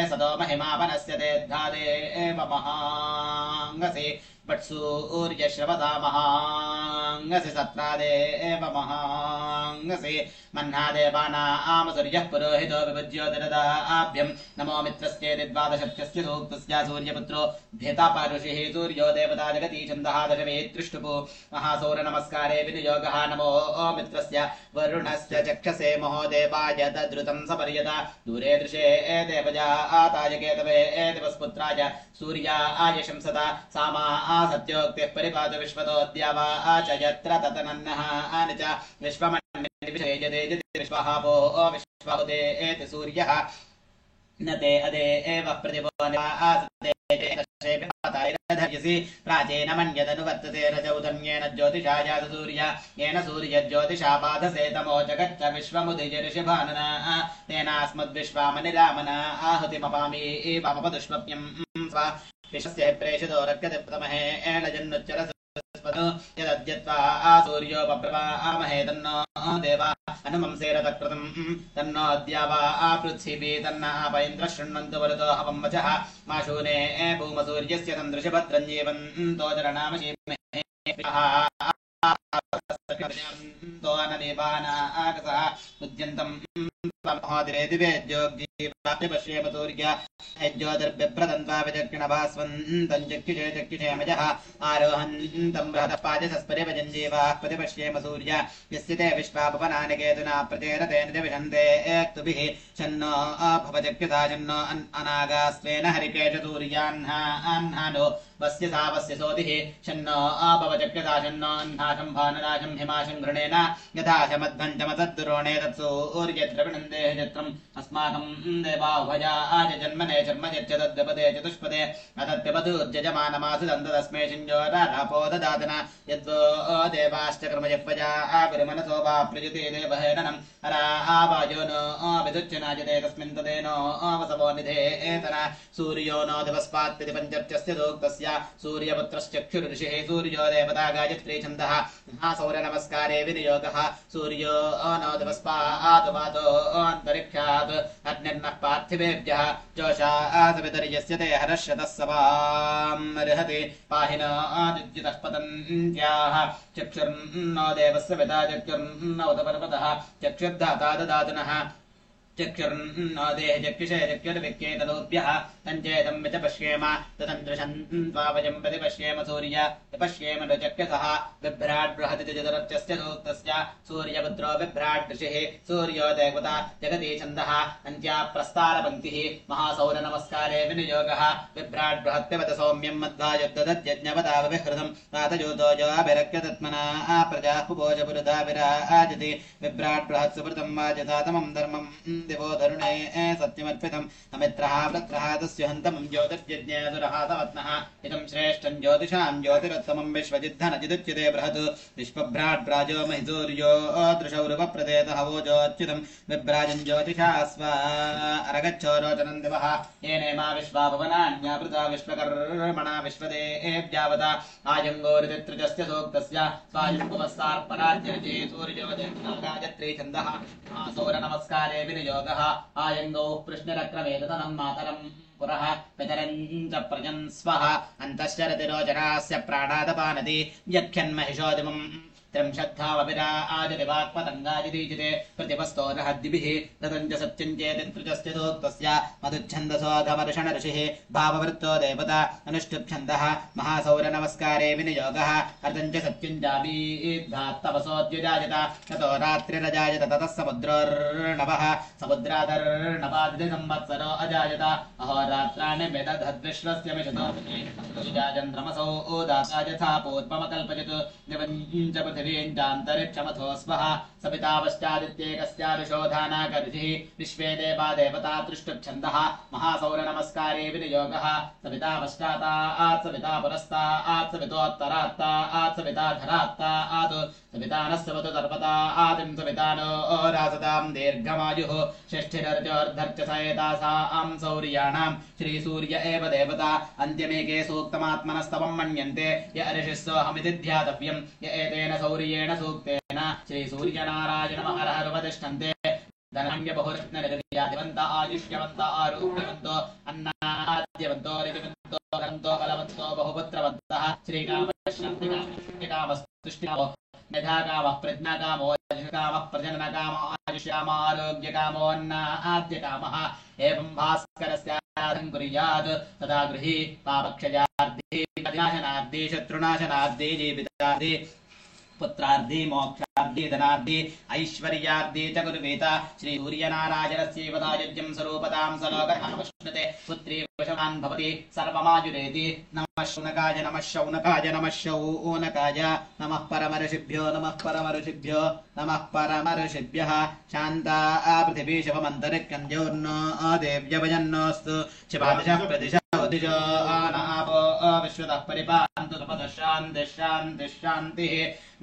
सदो महिमापनस्य ते धादे एव महाङ्गसि वट्सूर्यश्रवता महाङ्गसि सत्रादे एव महाङ्गसि मह्नादेवानाम सूर्यः पुरोहितो विभज्योतिरदाभ्यम् नमो मित्रस्येति द्वादशत्यस्य सूक्तस्य सूर्यपुत्रो भेतापारुषिः सूर्यो देवता जगती छन्दः दशमेतृष्टुपु महासौरनमस्कारे विनियोगः नमो मित्रस्य वरुणस्य चक्षसे महोदेवाय तद्रुतम् सपर्यता दूरे दृशे देवजा आताय केतवे दिवस्पुत्राय सूर्याय शंसता सामा सत्योक्तिः परिपातु विश्वतोऽद्या वा च यत्र ततनन्नः आनि च विश्वमन्विषयजते विश्वहापो विश्वहुते एति सूर्यः न ते अदे एव प्रतिभोधर्यसि प्राचीन मन्यदनुवर्तते रजौदन्येन ज्योतिषा जात सूर्य येन सूर्यज्योतिषा बाधसे तमो जगच्च विश्वमुदिजऋषिभानना तेनास्मद्विश्वामनिरामना आहुतिमपामि एवमपदुष्वप्यम् स्वा विश्वस्य प्रेषितो रक्यते प्रथमहे एण जन्नुच्चरस यदद्यत्वा सूर्योपप्रभामहे तन्नो देवा अनुमंसेरतकृतम् तन्नो अद्या वा पृथिवी तन्न आपैन्द्रः शृण्वन्तु वरुतो हवं वचः माशूने भूमसूर्यस्य तन्दृशभद्रञ्जीवन्तो जरणामशीमहे उद्यन्तम् महोदरे दिवे ज्योग्जीवापश्येम सूर्य ज्योतिर्बिभ्रदन्त्वा विचक्षणभास्वन्तम् चक्षुषे चक्षुषेमजः आरोहन्तम् बृहतः पाजसस्परिभजञ्जीवाः प्रतिपश्येम सूर्य यस्य ते विश्वापवनानि केतुना प्रचेरतेन च विशन्ते एक्तुभिः शन्नो भवचक्षुषा शन्नो अनागास्त्वेन हरिकेश सूर्याह्नानो वस्य सावस्य सोतिः शन्नो भवचक्षुषा शन्नो अह्नाशम् भानुराशम् हिमाशम् घृणेन यथा शमध्वञ्चमसद्दुरोणे तत्सूर्यद्रविणन्दे चित्रम् अस्माकम् देवाहुभजाय जन्मने शर्म यच्चतद्व्यपदे चतुष्पदे अतद्व्यपदुर्जमानमासु दन्तदस्मै शिञ्जोरापो ददातना यद्वो देवाश्च क्रमजपजा आविर्मनसो वा प्रयुते देवहेननम् अरावायो नो विदुच्यनायते तस्मिन् तदेनो वसवो निधेतन सूर्यो नो दिवस्पात्ति पञ्चर्चस्य सूक्तस्य सूर्यपुत्रश्चक्षुर्षिः सूर्यो देवता गायत्री छन्दः महासौरनमस्कारे विनियोगः सूर्यो नो दिवस्पात् वातो अन्तरिक्षात् अग्निर्नः पार्थिवेभ्यः जोषासवितर्यस्य ते हरश्यतः सवामर्हति पाहिनो आदिद्युतः पतन्त्याः चक्षुर्नो देवस्य पिता चक्षुर्नो उतपर्वतः चक्षुर्धाता ददातुनः चक्षुर्नो देह चक्षुषे चक्षुर्विक्येतनोभ्यः तञ्चेदम् विच पश्येम तदन्तृशन्त्वा वयम् प्रतिपश्येम सूर्य विपश्येम नृचक्षसः बिभ्राट् बृहति चतुरत्यस्य सूक्तस्य सूर्यपुत्रो बिभ्राट् ऋषिः सूर्यो देवता जगती छन्दः अन्त्या प्रस्तारपङ्क्तिः महासौरनमस्कारे विनियोगः बिभ्राट् बृहत्पिबत सौम्यम् मध्वायुद्धदत्यज्ञवतावविहृतम् रातजूतो जोऽभिरक्यतत्मना प्रजाः पुपोज पुरुधा विराजति बिभ्राट् बृहत् सुवृतम् वाजसातमम् धर्मम् दिवो धरुणे सत्यमर्पितम् अमित्रः वृत्रः तस्य हन्तमम् ज्योतिर्यज्ञेऽसुरः सवत्नः इदम् श्रेष्ठम् ज्योतिषाम् ज्योतिरुत्तमम् विश्वजिद्धनजिदुच्यते बृहत् विश्वभ्राट् प्राजो महिसूर्यो दृशौरुपप्रदेतः वोजोच्युतम् विभ्राजम् ज्योतिषा स्व अरगच्छो रोचनम् दिवः येनेमा विश्वाभवनान्यावृता विश्वकर्मणा विश्वदेव्यावता आयङ्गोरितित्रजस्य सूक्तस्य स्वायुपुवस्सार्पणार्चर्ये सूर्यो देवता गायत्री छन्दः सौरनमस्कारे विनियोगः आयङ्गौ कृष्णरक्रमे तदनम् मातरम् पुरः पितरम् च प्रजन् स्वः अन्तश्चरति रोचनास्य प्राणादपानति यख्यन्महिषोदिमम् त्रिंशद्धावविराजति वाक्पतङ्गाजिदीजिते प्रतिपस्तोरहद्दिभिः रतं च सत्यं चेतितृचस्य सूक्तस्य मधुच्छन्दसोऽघमर्षण ऋषिः भाववृत्तो देवता अनुष्टुप्छन्दः महासौरनमस्कारे विनियोगः अर्धं च सत्यं जाबीद्धात्तवसोऽद्युजायत ततो रात्रिरजायत ततः समुद्रोर्णवः समुद्रादर्णवादिति संवत्सरो अजायत अहोरात्राणि वेदधद्विश्वस्य मिषतो चन्द्रमसौ ओदाता यथा पूर्वमकल्पयतु दिवं च पृथिवीं चान्तरिक्षमथो स्वः सपिता पश्चादित्येकस्याभिशोधानाकर्षिः विश्वे देवा देवता तृष्टुप्छन्दः महासौरनमस्कारे विनियोगः सपिता पश्चातात् सपिता पुरस्तात् सपितोत्तरात्तात् सपिता धरात्तात् सपिता नः सवतु तर्पतादिं सपिता नो रासतां दीर्घमायुः षष्ठिरर्जोर्धर्च सएतासां सौर्याणां श्रीसूर्य एव देवता अन्त्यमेके सूक्तमात्मनस्तवं मन्यन्ते य ऋषिः सोऽहमिति ध्यातव्यं य एतेन सौर्येण सूक्तेन श्रीसूर्यनारायणमहरहरुपतिष्ठन्ते धनान्य बहुरत्ननिर्यादिवन्त आयुष्यवन्त आरोग्यवन्तो अन्नाद्यवन्तो ऋतिवन्तो गन्तो बलवन्तो बहुपुत्रवन्तः श्रीकामस्तुष्टिकामो मेधाकामः प्रज्ञाकामो कामः प्रजननकामो आयुष्यामो आरोग्यकामोऽन्नाद्यकामः एवं भास्करस्याधं कुर्यात् तदा गृही पापक्षयार्धी विनाशनार्धी शत्रुनाशनार्धी जीवितार्धी पुत्रार्धी मोक्षार्धी धनार्धी ऐश्वर्यार्धी च कुर्वीत श्रीसूर्यनारायणस्यैव दायुज्यं स्वरूपतां सलोकनामश्नुते पुत्री वशवान् भवति सर्वमायुरेति नमः शौनकाय नमः शौनकाय नमः शौनकाय नमः परमऋषिभ्यो नमः परमऋषिभ्यो नमः परमऋषिभ्यः शान्ता पृथिवी शिवमन्तरिक्षन्द्योर्नो देव्यभजन्नोऽस्तु शिवादिशः प्रतिशः दिशो नापो विश्वतः परिपान्तु तपतः शान्तिः शान्तिः शान्तिः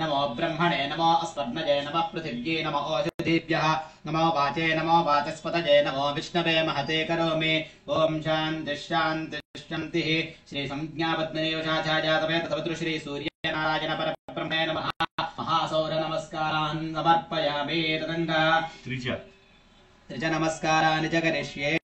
नमो ब्रह्मणे नमो अस्वर्णजे नमः पृथिव्यै नमो ओषधीभ्यः नमो वाचे नमो वाचस्पतये नमो विष्णवे महते करोमि ॐ शान्तिः शान्तिः शान्तिः श्रीसंज्ञापद्मनिवशाचार्यातमे तथापितृ श्रीसूर्यनारायण परब्रह्मणे नमः महासौरनमस्कारान् समर्पयामि तदङ्गा त्रिच नमस्काराणि च करिष्ये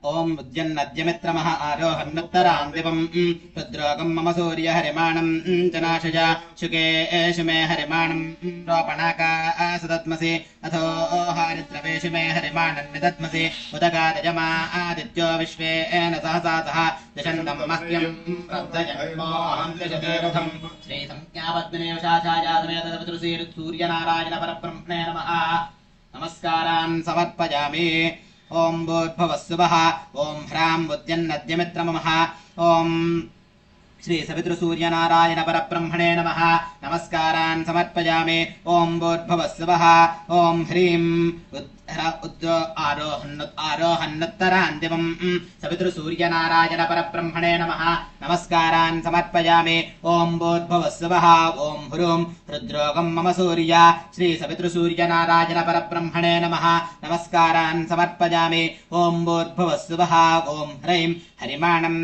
ओम उद्यन्नद्यमित्रमः आरोहन्नुत्तरां दिवं रुद्रोगं मम सूर्य हरिमाणं जनाशय शुके शुमे हरिमाणं रोपणाका सदत्मसि अथो हारिद्रवेशु मे हरिमाणं निदत्मसि उदगादयमा आदित्यो विश्वेन सहसातः दशन्दं मह्यं प्रब्धजन्मोऽहं दशतीर्थं श्रीसंज्ञापद्मनिवशाचार्यातमे तदपितृ सूर्यनारायण परब्रह्मणे नमः नमस्कारान् समर्पयामि ओम भूर्भुवः स्वः ओम ह्रां उद्यन्नद्यमित्रमः ओम श्री सवितृसूर्यनारायण परब्रह्मणे नमः नमस्कारान् समर्पयामि ओम भूर्भुवः स्वः ओम ह्रीं आरोहन्नुत्तरान्तिमं सवितृसूर्यनारायण परब्रह्मणे नमः नमस्कारान् समर्पयामि ओम भूर्भुवः स्वः ओम ह्रूं रुद्रोगं मम सूर्य श्री सवितृसूर्यनारायण परब्रह्मणे नमः नमस्कारान् समर्पयामि ओम भूर्भुवः स्वः ओम ह्रैं हरिमाणं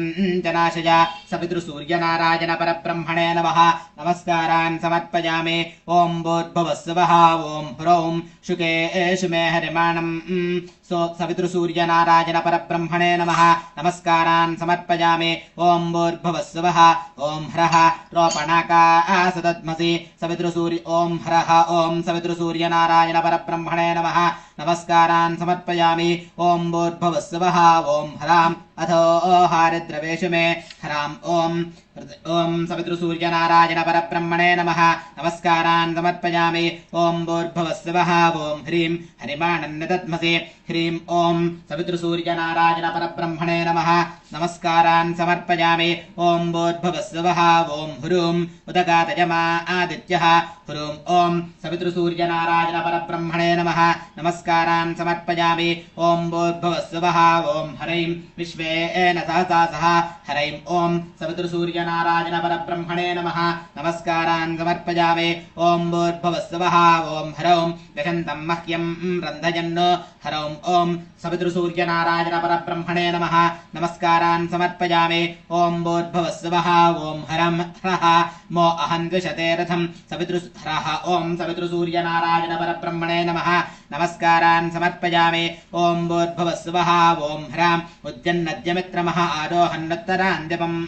जनाशय सवितृसूर्यनारायण परब्रह्मणे नमः नमस्कारान् समर्पयामि ओम भूर्भुवः स्वः ओम ह्रौं शुके शुमे हरिमाणं सवितृसूर्यनारायण परब्रह्मणे नमः नमस्कारान् समर्पयामि ओम भूर्भुवः स्वः ओम ह्रः रोपणाका सदत्मसि सवितृसूर्य ओम ह्रः ओम सवितृसूर्यनारायण परब्रह्मणे नमः नमस्कारान् समर्पयामि ओम भूर्भुवः स्वः ओम ह्रां अथो हारिद्रवेशु मे ह्रां ओम सवितृसूर्यनारायण परब्रह्मणे नमः नमस्कारान् समर्पयामि ओम भूर्भुवः स्वः ओम ह्रीं हरिमाणं निदत्मसि ह्रीं ओम सवितृसूर्यनारायण परब्रह्मणे नमः नमस्कारान् समर्पयामि ओम भूर्भुवः स्वः ओम ह्रूं उदगादयमा आदित्यः ह्रूं ओम सवितृसूर्यनारायण परब्रह्मणे नमः नमस्कारान् समर्पयामि ओम भूर्भुवः स्वः ओम ह्रैं विश्वे विश्वेन सहसा सह हरैं ॐ सवितृसूर्यनारायण परब्रह्मणे नमः नमस्कारान् समर्पयामि ॐ भूर्भुवस्सुवः ॐ ह्रौं गशन्तं मह्यं रन्धयन् हरौं ॐ सवितृसूर्यनारायण परब्रह्मणे नमः नमस्कारान् समर्पयामि ॐ भूर्भुवस्सुवः ॐ हरं ह्रः मो अहं द्विषते रथं सवितृह्रः ॐ सवितृसूर्यनारायण परब्रह्मणे नमः नमस्कारान् समर्पयामि ॐ भूर्भुवस्सुवः ॐ ह्राम् उद्यन्नद्यमित्रमः आरोहन्नुत्तरान्द्यपम्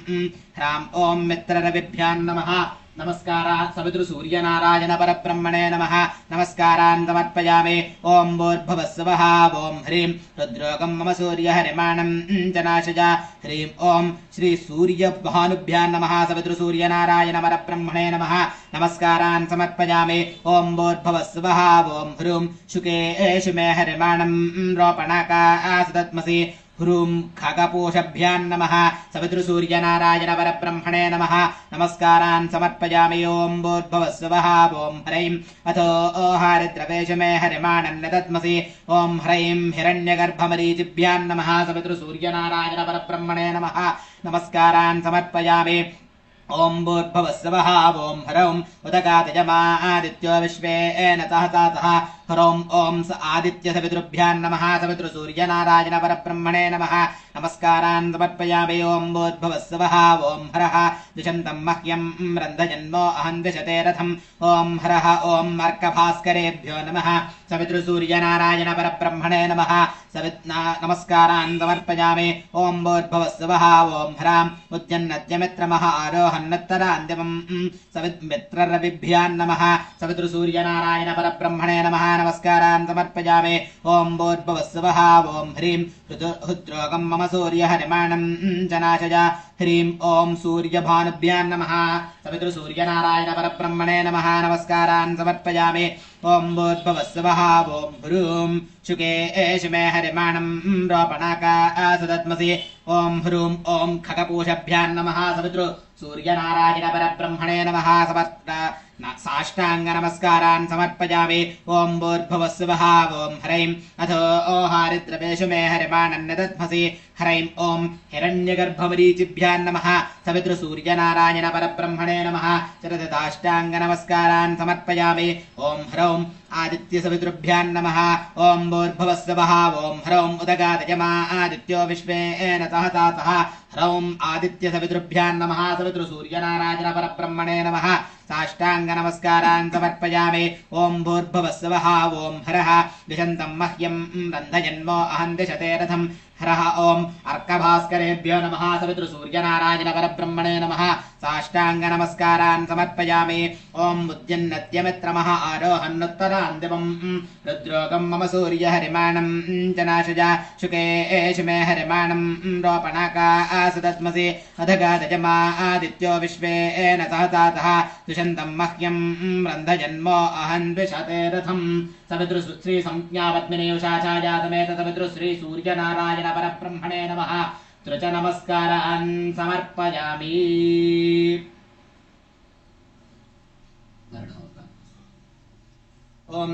ह्राम् ॐ मित्ररविभ्यां नमः नमस्काराः सवितृसूर्यनारायण परब्रह्मणे नमः नमस्कारान् समर्पयामि ॐ भूर्भुवस्सुवः ॐ ह्रीं रुद्रोगं मम सूर्यहरिमाणं च नाशय ह्रीं ॐ श्रीसूर्यभानुभ्यां नमः सवितृसूर्यनारायण परब्रह्मणे नमः नमस्कारान् समर्पयामि ॐ भूर्भुवस्सुवः ॐ ह्रूं शुकेषु मे हरिमाणं रोपणाकासदत्मसि ह्रूं खगपोषभ्यां नमः सवितृसूर्यनारायण परब्रह्मणे नमः नमस्कारान् समर्पयामि ॐ भूर्भुवस्सुवः ॐ ह्रैं अथो हारिद्रवेषु मे हरिमाणन्नदत्मसि ॐ ह्रैं हिरण्यगर्भमरीचिभ्यां नमः सवितृसूर्यनारायण परब्रह्मणे नमः नमस्कारान् समर्पयामि ॐ भूर्भुवस्सुवः ॐ ह्रौं उदगातयमादित्यो विश्वेन सहसा सह ह्रौं ॐ स आदित्यसवितृभ्यां नमः सवितृसूर्यनारायण परब्रह्मणे नमः नमस्कारान् समर्पयामि ॐ भूर्भुवस्सुवः ॐ ह्रः द्विषन्तं मह्यं रन्धयन्मो अहं द्विषते रथम् ॐ ह्रः ॐ अर्कभास्करेभ्यो नमः सवितृसूर्यनारायण परब्रह्मणे नमः नमस्कारान् समर्पयामि ॐ भूर्भुवस्सुवः ॐ ह्राम् उद्यन्नद्यमित्रमः आरोहन्नुत्तरान्द्यपम् सविद्मित्ररविभ्यां नमः सवितृसूर्यनारायण परब्रह्मणे नमः नमस्कारान् समर्पयामि ॐ भूर्भुवस्सुवः ॐ ह्रीं हृद्रोगं मम सूर्यहरिमाणं च नाशय ह्रीं ॐ सूर्यभानुभ्यां नमः सवितृसूर्यनारायण परब्रह्मणे नमः नमस्कारान् समर्पयामि ॐ भूर्भुवस्सुवः ॐ ह्रूं शुकेषु मे हरिमाणं रोपणाकासदत्मसि ॐ ह्रूं ॐ खगपोषभ्यां नमः सवितृसूर्यनारायण परब्रह्मणे नमः साष्टाङ्गनमस्कारान् समर्पयामि ॐ भूर्भुवस्सुवः ॐ ह्रैं अथो हारिद्रवेषु मे हरिमाणन्नदत्मसि ह्रैं ॐ हिरण्यगर्भमरीचिभ्यां नमः सवितृसूर्यनारायण परब्रह्मणे नमः चतुर्दशाष्टाङ्गनमस्कारान् समर्पयामि ॐ ह्रौं आदित्यसवितृभ्यां नमः ॐ भूर्भुवस्सुवः ॐ ह्रौं उदगातयमादित्यो विश्वेन सहसा सह ह्रौं आदित्यसवितृभ्यां नमः सवितृसूर्यनारायण परब्रह्मणे नमः साष्टाङ्गनमस्कारान् समर्पयामि ॐ भूर्भुवस्सुवः ॐ ह्रः द्विषन्तं मह्यं रन्धयन्मो अहं द्विषते रथम् ह्रः ॐ अर्कभास्करेभ्यो नमः सवितृसूर्यनारायण परब्रह्मणे नमः साष्टाङ्गनमस्कारान् समर्पयामि ॐ उद्यन्नद्यमित्रमः आरोहन्नुत्तरान्द्यपम् रुद्रोगं मम सूर्यहरिमाणं च नाशय शुकेषु मे हरिमाणं रोपणाकासदत्मसि अधगातयमादित्यो विश्वेन सहसा सह द्विषन्तं मह्यं रन्धयन्मो अहं द्विषते रथम् सवितृश्रीसंज्ञापद्मिनी उषाचार्या समेत सवितृश्रीसूर्यनारायण परब्रह्मणे नमः च नमस्कारान् समर्पयामि ॐ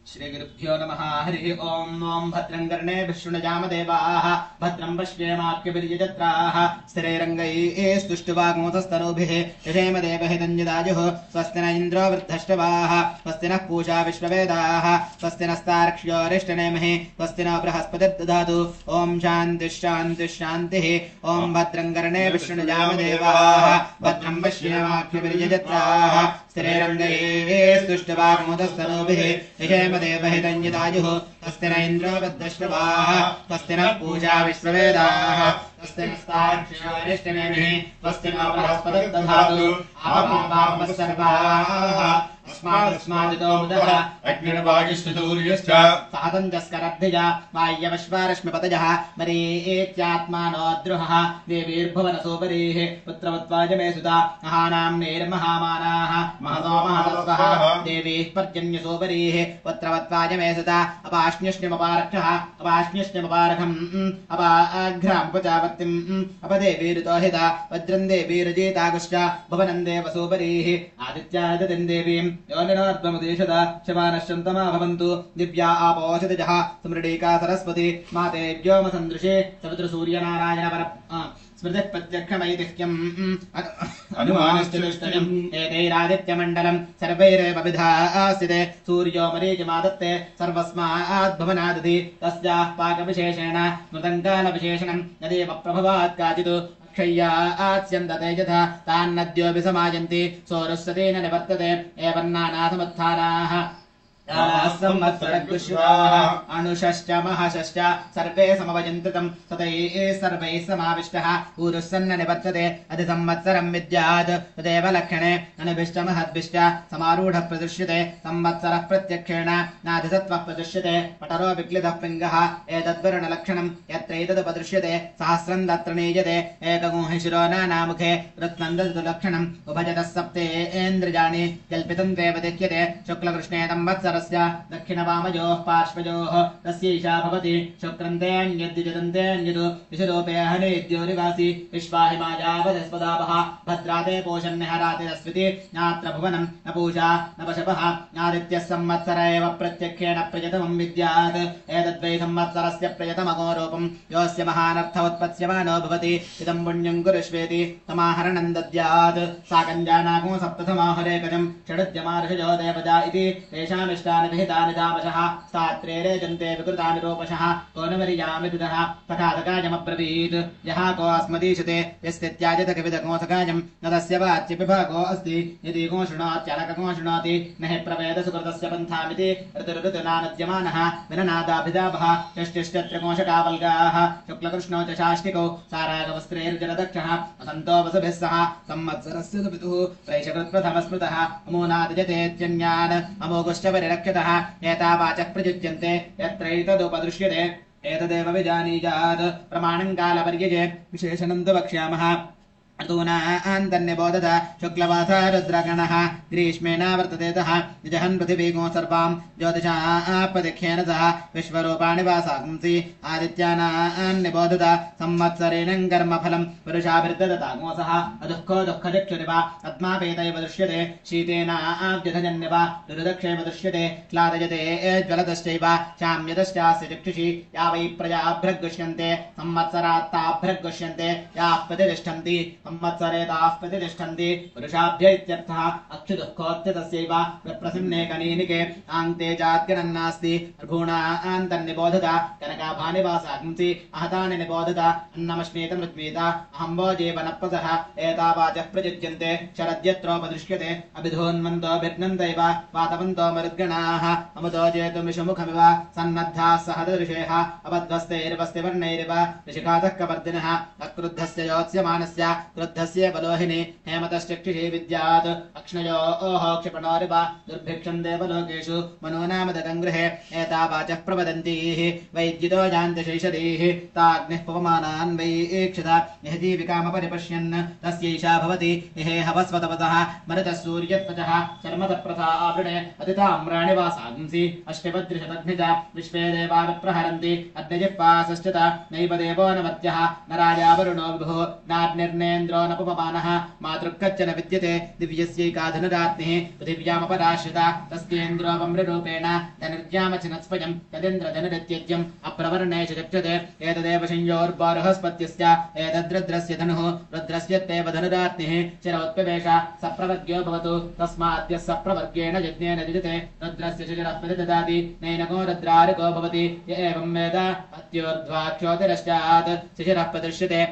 श्रीगुरुभ्यो नमः हरिः ॐ ॐ भद्रं कर्णेभिः शृणुयाम देवाः भद्रं पश्येमाख्यभिर्यजत्राः स्थिरैरङ्गैस्तुष्टुवाग्मोतस्तनूभिः यशेम देवहितञ्जदायुः स्वस्ति न इन्द्रो वृद्धश्रवाः स्वस्ति नः पूषा विश्ववेदाः स्वस्ति नस्तार्क्ष्योरिष्टनेमिः स्वस्ति न बृहस्पतिर्दधातु ॐ शान्तिः शान्तिः शान्तिः ॐ भद्रं कर्णेभिः शृणुयाम देवाः भद्रं पश्येमाख्यभिर्यजत्राः स्थिरैरङ्गैस्तुष्टुवाग्मोतस्तनूभिः यशेम देवहितञ्जदायुः स्वस्ति न इन्द्रो वृद्धश्रवाः स्वस्ति नः पूषा विश्ववेदाः स्वस्ति नस्तार्क्ष्योरिष्टनेमिः स्वस्ति न बृहस्पतिर्दधातु आपः सर्वाः अस्मादितो मुदः अग्निर्वायुस्तूर्यश्च सातञ्जस्करद्धिज वाय्यवश्वारश्मिपतजः मरीत्यात्मानो द्रुहः देवीर्भुवनसोपरीः पुत्रवत्वाज मे सुता महानां नेर्महामानाः महतो महतस्वः देवीः पर्जन्यसोपरीः पुत्रवत्वाज मे सुता अपाश्न्यश्न्यमपारक्षः अपाश्न्यश्न्यमपारखम् अपाघ्रामुपचावर्तिम् अपदेवीरुतोहिता वज्रं देवीरुजितागुश्च भुवनं देवसोपरीः आदित्यादितिं देवीम् योनिनाद्वमुदेशद शवानश्चन्तमा भवन्तु दिव्या आपोषतिजः स्मृडीका सरस्वती माते व्योमसन्दृशे सवितृसूर्यनारायण पर स्मृतिः प्रत्यक्षमैतिह्यम् अनुमानश्चतुष्टयम् एतैरादित्यमण्डलम् सर्वैरेव विधास्यते सूर्यो मरीचिमादत्ते सर्वस्माद्भवनादधि तस्याः पाकविशेषेण स्मृतङ्कालविशेषणम् यदेव प्रभवात् काचित् क्षय्यात्स्यन्दते यथा तान्नद्योऽपि समायन्ति सौरस्वतेन निवर्तते एवं नानासमुत्थानाः अनुषश्च महशश्च सर्वे समवयन्त्रितम् ततैः सर्वैः समाविष्टः ऊरुस्सन्न निवर्तते अधिसंवत्सरम् विद्यात् तदेव लक्षणे अनभिष्ट महद्भिश्च समारूढः प्रदृश्यते संवत्सरः प्रत्यक्षेण नाधिसत्वः प्रदृश्यते पटरो विक्लितः पिङ्गः एतद्वर्णलक्षणम् यत्रैतदुपदृश्यते सहस्रम् तत्र नीयते एकगुंहि शिरो नानामुखे रत्नम् ददुलक्षणम् उभजतः सप्तेन्द्रियाणि कल्पितम् देव दह्यते शुक्लकृष्णे संवत्सर दक्षिणवामयोः पार्श्वयोः तस्यैषा भवति शुक्रन्तेऽन्यद्विजदन्तेऽन्यदु विशदोपे हनेद्योरिवासि विश्वाहिमायावदस्पदापः भद्राते पोषन्निहरातिरस्विति नात्र भुवनम् न पूषा न पशवः नादित्यः संवत्सर एव प्रत्यक्षेण प्रयतमम् विद्यात् एतद्वै संवत्सरस्य प्रयतमगोरूपम् योऽस्य महानर्थोत्पत्स्यमानो भवति इदम् पुण्यम् कुरुष्वेति तमाहरणम् दद्यात् सा कञ्जानागो सप्तथमाहरेकजम् षडुद्यमार्षयो देवजा इति तेषामिष्टानि विहितानि दामशः स्थात्रे रेजन्ते विकृतानि रूपशः को न वर्यामिदुदः तथातकायमब्रवीत् यः को अस्मदीशते यस्तित्याजत कविदकोऽसकायम् न तस्य वाच्यविभागो अस्ति यदि को शृणोत्यलकको शृणोति न हि प्रवेद सुकृतस्य पन्थामिति ऋतुनानद्यमानः विननादाभिदाभः षष्टिश्चत्रिकोशकावल्गाः शुक्लकृष्णो च शाष्टिकौ सारागवस्त्रैर्जलदक्षः वसन्तो वसुभिः सह संवत्सरस्य पितुः प्रैषकृत्प्रथमस्मृतः अमूनादिजतेत्यन्यान् अमोघश्च परिरक्षतः एतावाचः प्रयुज्यन्ते यत्रैतदुपदृश्यते एतदेव विजानीयात् प्रमाणम् कालपर्यये विशेषणम् तु वक्ष्यामः ऋतूनान्तर्निबोधत शुक्लवासा रुद्रगणः ग्रीष्मेण वर्ततेतः निजहन् पृथिवीगो सर्वाम् ज्योतिषापदिख्येन सह विश्वरूपाणि वासागुंसि आदित्यानान्निबोधत संवत्सरेण कर्मफलम् पुरुषाभिर्ददतागोसः अदुःखो दुःखचक्षुरिव आत्मापेतैव दृश्यते शीतेनाभ्युधजन्यव दुर्दक्षेव दृश्यते क्लादयते ज्वलतश्चैव शाम्यतश्चास्य चक्षुषि या वै प्रजाभ्यगुष्यन्ते संवत्सरात्ताभ्यगुष्यन्ते याः प्रतिष्ठन्ति संवत्सरे ताः प्रतिष्ठन्ति पुरुषाभ्य इत्यर्थः अक्षुदुःखोत्यतस्यैव विप्रसिम्ने कनीनिके आङ्क्ते चाद्गणन्नास्ति अर्भूणान्तर्निबोधत कनकाभानि वासागुंसि आहतानि निबोधत अन्नमश्मीतमृद्मीत अहम्बोजे वनप्रसः एतावाचः प्रयुज्यन्ते शरद्यत्रोपदृश्यते अभिधोन्मन्दोभिर्नन्दैव वातवन्तो मरुद्गणाः अमुदो जेतुमिषुमुखमिव सन्नद्धाः सहदृशेः अबध्वस्तैर्वस्तिवर्णैरिव ऋषिकातः कवर्दिनः अक्रुद्धस्य योत्स्यमानस्य क्रुद्धस्य बलोहिनी हेमतश्चक्षुषे विद्यात् अक्ष्णयोः क्षिपणोरिव दुर्भिक्षम् देवलोकेषु मनोनामदगङ्गृहे एतावाचः प्रवदन्तीः वैद्युतो यान्ति शैशरीः ताग्निः पवमानान् वैक्षित यः जीविकामपरिपश्यन् तस्यैषा भवति इहे हवस्वतपतः मरुतः सूर्यत्वचः चर्मतप्रथा आवृणे अतिताम्राणि वासांसि अष्टभद्रिशतघ्निज विश्वे देवा विप्रहरन्ति अग्निजिह्वासश्चित नैव देवो नवत्यः न राजावरुणो विभुः नाग्निर्नेन्द्रो नपुपमानः मातृक्कच्चन विद्यते दिव्यस्यैकाधनुरात्निः पृथिव्यामपराश्रिता तस्येन्द्रोपमृरूपेण धनुर्यामचिनस्वयम् तदिन्द्रधनुरित्यज्यम् अप्रवर्णेषु चक्षते एतदेव संयोर्बृहस्पत्यस्य एतद्रुद्रस्य धनुः रुद्रस्यत्येव धनुरात्निः चिरोत्पिवेश सप्रवर्ग्यो भवतु तस्माद्यः सप्रवर्गेण यज्ञेन युजते रुद्रस्य शिशिरः प्रतिददाति नैनको रुद्रारिको भवति य एवं वेद अत्योर्ध्वाक्षोतिरश्चात् शिशिरः प्रदृश्यते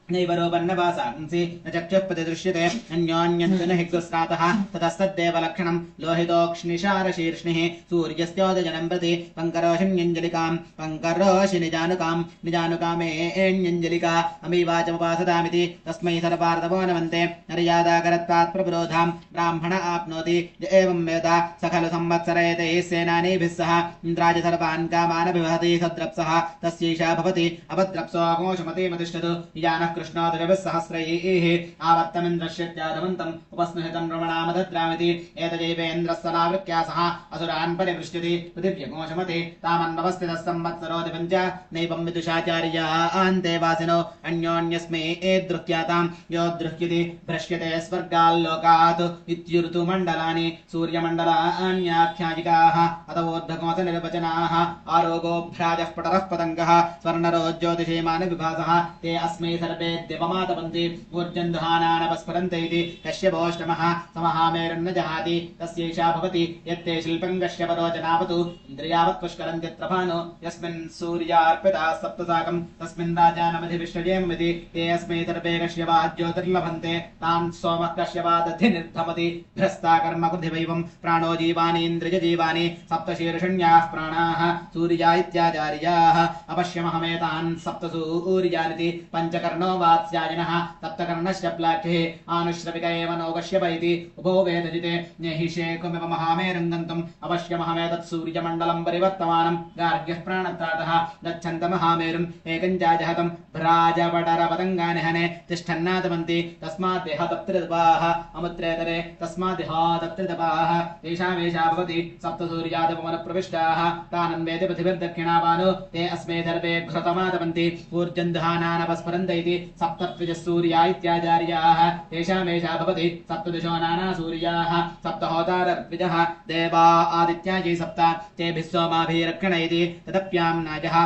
नैव रूपन्नवासांसि न चक्षुः प्रतिदृश्यते अन्योन्यन्तु न हिग्गुस्रातः ततस्तद्देव लक्षणम् लोहितोक्ष्णिशारशीर्ष्णिः सूर्यस्योदजनम् प्रति पङ्करोषिण्यञ्जलिकाम् पङ्करोषि निजानुकाम् निजानुकामेऽञ्जलिका अमीवाचमुपासतामिति तस्मै सर्वार्तवो नमन्ते नर्यादाकरत्वात् प्रविरोधाम् ब्राह्मण आप्नोति य एवं वेद स खलु संवत्सरयतैः सेनानीभिः सह इन्द्राज सर्वान् कामानभिवहति सद्रप्सः तस्यैषा भवति अभद्रप्सो घोषमतिमतिष्ठतु यानः कृष्णोदविः सहस्रैः आवर्तमिन्द्रश्यत्यादमन्तम् उपस्नुहितम् रमणामदद्रामिति एतजैवेन्द्रस्सलावृत्या सह असुरान् परिवृष्यति पृथिव्यघोषमति तामन्नवस्थितः संवत्सरोऽधि पञ्च नैवं विदुषाचार्यान्ते वासिनो अन्योन्यस्मै दृह्याताम् यो दृह्यति भ्रश्यते स्वर्गाल्लोकात् इत्युऋतुमण्डलानि सूर्यमण्डलान्याख्यायिकाः अतवोर्धकोशनिर्वचनाः आरोगोभ्राजः पटरः पतङ्गः स्वर्णरो ज्योतिषीमानविभासः ते अस्मै सर्वे दिवमातपन्ति ऊर्जन्धुहानानपस्फुरन्ते इति कश्यपोष्टमः समहामेरुन्न जहाति तस्यैषा भवति यत्ते शिल्पं कश्यपरो जनावतु इन्द्रियावत् पुष्करं चित्रभानो यस्मिन् सूर्यार्पिताः सप्तसाकं तस्मिन् राजानमधिविष्टजेममिति ते अस्मै सर्वे कश्यपात् ज्योतिर्लभन्ते तान् सोमः कश्यपादधिनिर्धमति भ्रस्ता कर्मकृधिवैवं प्राणो जीवानीन्द्रियजीवानि सप्तशीर्षण्याः प्राणाः सूर्या इत्याचार्याः अपश्यमहमेतान् सप्तसूर्यानिति पञ्चकर्णो वात्स्यायिनः सप्तकर्णश्च प्लाख्यः आनुश्रविक एव नो कश्यप इति उभो वेदजिते नेहिषेकुमिव महामेरुङ्गन्तुम् अवश्यमहमेतत् सूर्यमण्डलं परिवर्तमानं गार्ग्यः प्राणत्रातः गच्छन्तमहामेरुम् एकञ्चाजहतं भ्राजपटरपतङ्गानि हने तिष्ठन्नादमन्ति तस्मात् देहतप्त्रिदपाः अमुत्रेतरे तस्मात् देहातप्त्रिदपाः तेषामेषा भवति सप्तसूर्यादपमनप्रविष्टाः तानन्वेति पृथिविर्दक्षिणावानो ते अस्मै सर्वे घृतमादमन्ति ऊर्जन्धुहानानपस्फुरन्त इति सप्तत्रिजः सूर्या इत्याचार्याः तेषामेषा भवति सप्तदिशो नाना सूर्याः सप्तहोतारर्द्विजः देवा आदित्यायै सप्त तेभिः सोमाभिरक्षण इति तदप्यां नाजः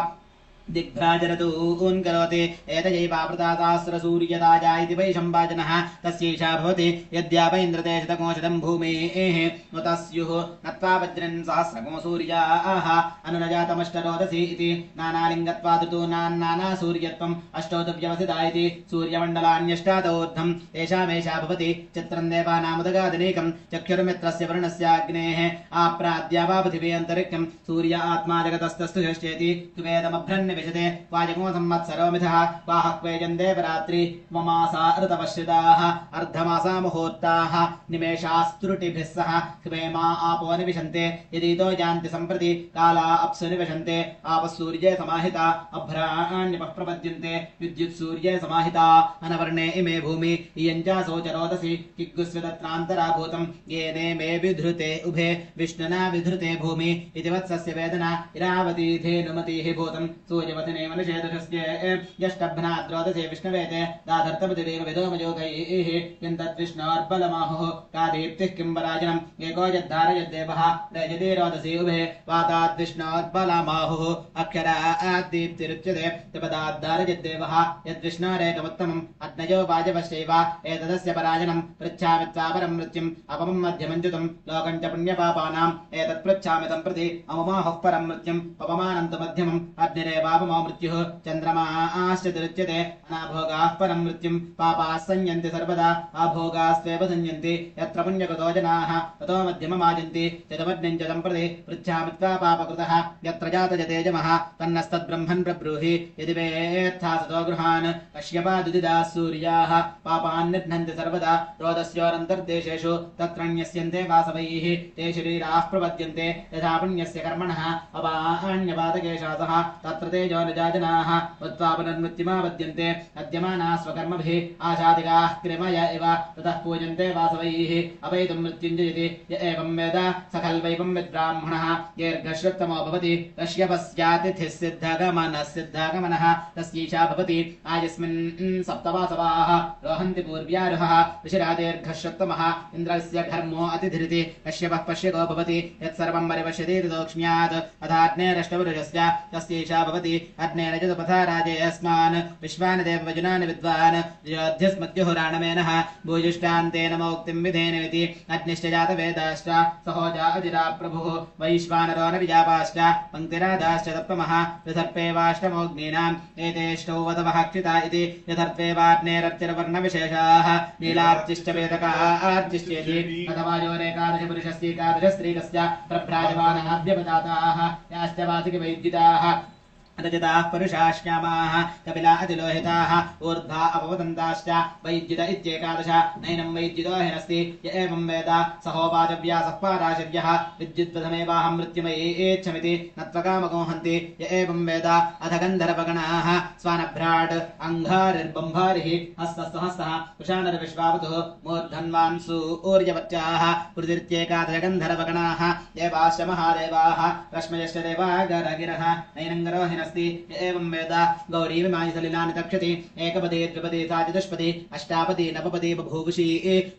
दिग्भ्राजरतून् करोति एतयैवावृता सहस्रसूर्यताजा इति वै सम्भाजनः तस्यैषा भवति यद्याप इन्द्रते शतकोशतं भूमेः उत स्युः नत्वा वज्रन् सहस्रको सूर्याः अनुनजातमष्टरोदसी इति नानालिङ्गत्वादृतूनान्नाना सूर्यत्वम् अष्टोदव्यवसिता इति सूर्यमण्डलान्यष्टादोर्ध्वम् तेषामेषा भवति चित्रं देवानामुदगादनेकं चक्षुर्मित्रस्य वरुणस्याग्नेः आप्राद्या वा पृथिवी अन्तरिक्षं सूर्य आत्मा जगतस्तस्तु षष्ठेति तुवेदमभ्रन् विशते वाजको संवत्सरो मिथः वाहक्वेजन् देवरात्रि ममासा ऋतपश्रिताः अर्धमासा मुहूर्ताः निमेषास्त्रुटिभिः सह क्वेमा आपो निविशन्ते यदितो यान्ति सम्प्रति काला अप्सु निविशन्ते आपः सूर्ये समाहिता अभ्राण्यपः प्रपद्यन्ते विद्युत् सूर्ये समाहिता अनवर्णे इमे भूमि इयञ्चासो चरोदसि किग्गुस्विदत्रान्तराभूतं येने मे विधृते उभे विष्णुना विधृते भूमि इति वत्सस्य वेदना इरावती धेनुमतिः भूतं सूर्यवतने मनुषेदुषस्य यष्टभ्नाद्रोदसे विष्णवेते दाधर्तपतिरेव विदोमयोगैः किन्तद्विष्णोर्बलमाहुः का दीप्तिः किम्बराजनम् एको यद्धारयद्देवः रजते रोदसी उभे वाताद्विष्णोर्बलमाहुः अक्षराद्दीप्तिरुच्यते त्रिपदाद्धारयद्देवः यद्विष्णोरेकमुत्तमम् अग्नयो वाजवश्चैव एतदस्य पराजनम् पृच्छामि त्वापरम् मृत्युम् अपमम् मध्यमञ्जुतम् लोकम् च पुण्यपापानाम् एतत् पृच्छामि तं प्रति अमुमाहुः परम् मृत्युम् अपमानन्तु मध्यमम् अग्निरेवापमो मृत्युः चन्द्रमाश्च तिरुच्यते अनाभोगाः परम् मृत्युम् पापाः संयन्ति सर्वदा अभोगास्त्वेव संयन्ति यत्र पुण्यकृतो जनाः ततो मध्यममाजन्ति चतुमग्निम् च सम्प्रति पृच्छामि त्वा पापकृतः यत्र जातजतेजमः तन्नस्तद्ब्रह्मन् प्रब्रूहि यदि वेत्था सतो गृहान् कश्यपादुदिदाः सूर्याः पापान् निघ्नन्ति सर्वदा रोदस्योरन्तर्देशेषु तत्रण्यस्यन्ते वासवैः ते शरीराः प्रपद्यन्ते यथा पुण्यस्य कर्मणः अपाण्यपादकेशासः तत्र तेजो निजाजनाः उत्वा पुनर्मृत्युमापद्यन्ते अद्यमानाः स्वकर्मभिः आशादिकाः कृमय इव ततः पूजन्ते वासवैः अपैतुं मृत्युञ्जयति य एवं वेद स खल्वैवं विद्ब्राह्मणः दीर्घश्रुतमो भवति कश्यपस्यातिथिः सिद्धगमनः तस्यैषा भवति आयस्मिन् सप्तवासवाः रोहन्ति पूर्व्यारुहः ऋषिरा दीर्घश्रुतमः इन्द्रस्य घर्मो अतिधिरिति कश्यपः पश्यको भवति यत्सर्वं परिपश्यति तदोक्ष्ण्यात् अथाग्नेरष्टवरुषस्य तस्यैषा भवति अग्नेन चतुपथा राजे अस्मान् विश्वान् देववजुनान् विद्वान् योध्यस्मत्युहुराणमेनः भूयिष्ठान्तेन मोक्तिं विधेनेति अग्निश्च जातवेदाश्च सहोजा अजिरा प्रभुः वैश्वानरो न विजापाश्च पङ्क्तिरादाश्च तप्तमः पृथर्पेवाष्टमोऽग्नीनाम् एतेष्टौ वधवः क्षिता इति यथर्पेवाग्नेरर्चिर्वर्णविशेषाः नीलार्चिश्च वेदकार्चिश्चेति अथवा योरेकादशपुरुषस्यैकादशस्त्रीकस्य प्रभ्राजमानाभ्यपदाताः याश्च वासिकवैद्युताः रजताः परुषा श्यामाः कपिला अतिलोहिताः ऊर्ध्वा अपवदन्ताश्च वैद्युत इत्येकादश नैनं वैद्युतो हिनस्ति य एवं वेद सहोवाचव्यासः पाराशर्यः विद्युद्वधमेवाहं मृत्युमयेच्छमिति नत्वकामगोहन्ति य एवं वेद अथ गन्धर्वगणाः स्वानभ्राट् अङ्घारिर्बम्भारिः हस्तस्तहस्तः कुशानर्विश्वावतुः मूर्धन्वान् सूर्यवत्याः पृथिर्त्येकादश गन्धर्वगणाः देवाश्च महादेवाः रश्मयश्च देवागरगिरः नैनङ्गरो हिनस्ति एवं वेद गौरी विमानि सलिलानि तक्षति एकपदे द्विपदे सा चतुष्पदी अष्टापदी नवपदी बभूवुषी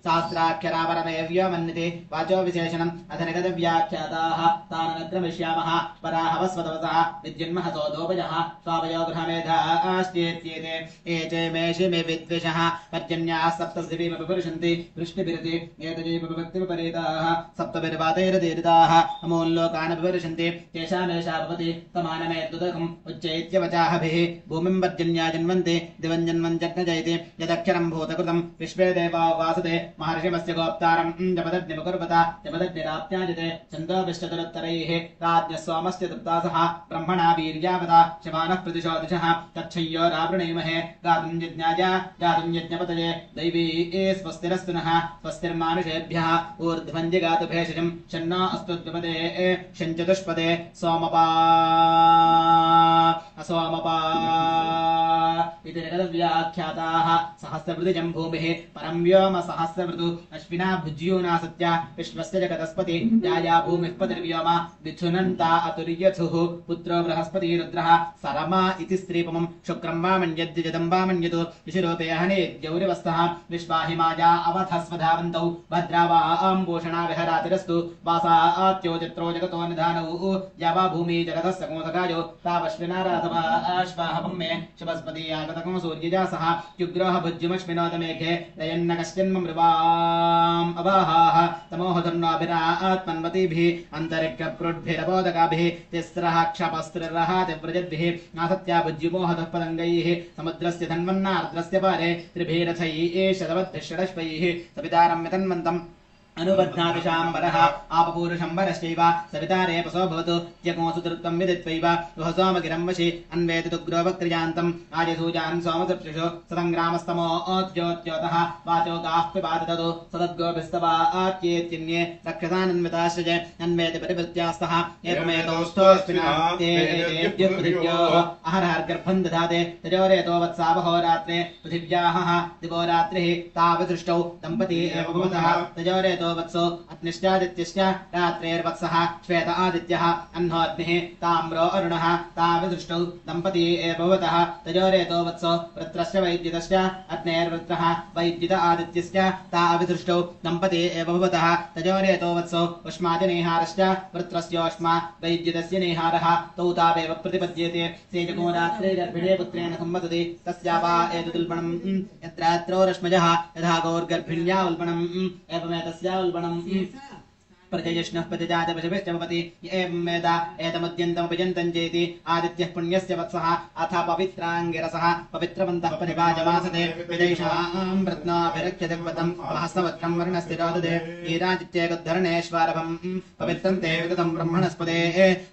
सहस्राक्षरा परमे व्योमन्यते वाचो विशेषणम् अथ निगतव्याख्याताः तान् न क्रमिष्यामः पराहवस्वतवसः विद्युन्महसो दोपजः स्वावयो गृहमेधाश्चेत्येते एचे मेषि मे विद्विषः पर्जन्याः सप्तसिभिमपि वृष्टिभिरति एतजैवभक्तिविपरीताः सप्तभिर्वातैरतीरिताः अमूल्लोकानभिवर्षन्ति तेषामेषा भवति समानमेतुदकम् उच्चैत्यवचाहभिः भूमिं पर्जन्या जन्वन्ति दिवं जन्मञ्जग्नजयति यदक्षरं भूतकृतं विश्वे देवा वासते महर्षिमस्य गोप्तारं जपदग्निमुकुर्वत जपदग्निराप्याजते छन्दोभिश्चतुरुत्तरैः राज्ञः सोमस्य तृप्तासः ब्रह्मणा वीर्यावता शमानः प्रतिशोदिशः तच्छय्यो रावृणीमहे गातुं यज्ञाय गातुं यज्ञपतये दैवी स्वस्तिरस्तु नः स्वस्तिर्मानुषेभ्यः ऊर्ध्वं जगातु भेषजं शन्नो अस्तु द्विपदे शञ्चतुष्पदे सोमपा असोमपा इति निगतव्याख्याताः सहस्रवृतिजं भूमिः परं व्योम सहस्रवृतु अश्विना भुज्यूना सत्या विश्वस्य जगतस्पति याया भूमिः पतिर्व्योम विथुनन्ता अतुर्यथुः पुत्रो बृहस्पति रुद्रः सरमा इति स्त्रीपमं शुक्रं वा मन्यद्विजदं वा मन्यतु विशिरोपे हनेद्यौरिवस्तः विश्वाहिमाया अवधस्वधावन्तौ भद्रा वा आम्भूषणा विहरातिरस्तु वासा आत्यो चित्रो जगतो निधानौ यावा भूमि जगतः सकोदकायो तावश्विनाराधवा आश्वाहपं मे शुभस्पति आगतकं सूर्यजासः युग्रोह भुज्युमश्विनोदमेघे दयन्न कश्चिन्मृवाम् अवाहाः तमोहधर्णाभिरात्मन्वतीभिः अन्तरिक्षप्रुड्भिरबोधकाभिः तिस्रः क्षपस्त्रिरः तिव्रजद्भिः नासत्या भुज्युमोहधः पदङ्गैः समुद्रस्य धन्वन्नार्द्रस्य पारे त्रिभिरथैः शतवद्भिः षडश्वैः सवितारं मितन्वन्तम् अनुबध्नादिशाम्बरः आपपूरुषम्बरश्चैव सवितारेपसो भवतु यज्ञोऽसु तृत्वं विदित्वैव सोमगिरं वशि अन्वेति तुग्रोवक्रियान्तम् आर्यसूजान् सोमसृप्सुषु सदङ्ग्रामस्तमो ओद्योत्योतः वाचो गाः पिबादतु सदद्गोभिस्तवात्येत्यन्ये रक्षसानन्विताश्च अन्वेति परिवृत्यास्तः एवमेतोस्तोऽस्मिनाः अहरहर्गर्भं दधाते तजोरेतो वत्सावहोरात्रे पृथिव्याः दिवोरात्रिः तावसृष्टौ दम्पती एव भवतः तजोरेतो वत्सो अग्निश्चादित्यश्च रात्रेर्वत्सः श्वेत आदित्यः अह्नोऽग्निः ताम्रो अरुणः ताविदृष्टौ दम्पती एव भवतः तजोरेतो वत्सो वृत्रश्च वैद्युतश्च अग्नेर्वृत्रः वैद्युत आदित्यश्च ताविदृष्टौ दम्पती एव भवतः तजोरेतो वत्सो उष्मादिनेहारश्च वृत्रस्योष्मा वैद्युतस्य नेहारः तौ तावेव प्रतिपद्येते सेजको रात्रे गर्भिणे पुत्रेण संवदति तस्यापा एतदुल्बणम् यत्रात्रो रश्मजः यथा गौर्गर्भिण्या उल्बणम् एवमेतस्या उल्बणम् प्रजयिष्णः प्रजजात पशुभिश्च भवति एवं वेद एतमुद्यन्तमभिजन्तं चेति आदित्यः पुण्यस्य वत्सः अथ पवित्राङ्गिरसः पवित्रवन्तः परिवाजमासते विदैषां रत्नाभिरक्ष्यते पदं महस्तवत्रं वर्णस्थिरोदते ईराजित्येकोद्धरणेश्वारभम् पवित्रं ते विदतं ब्रह्मणस्पदे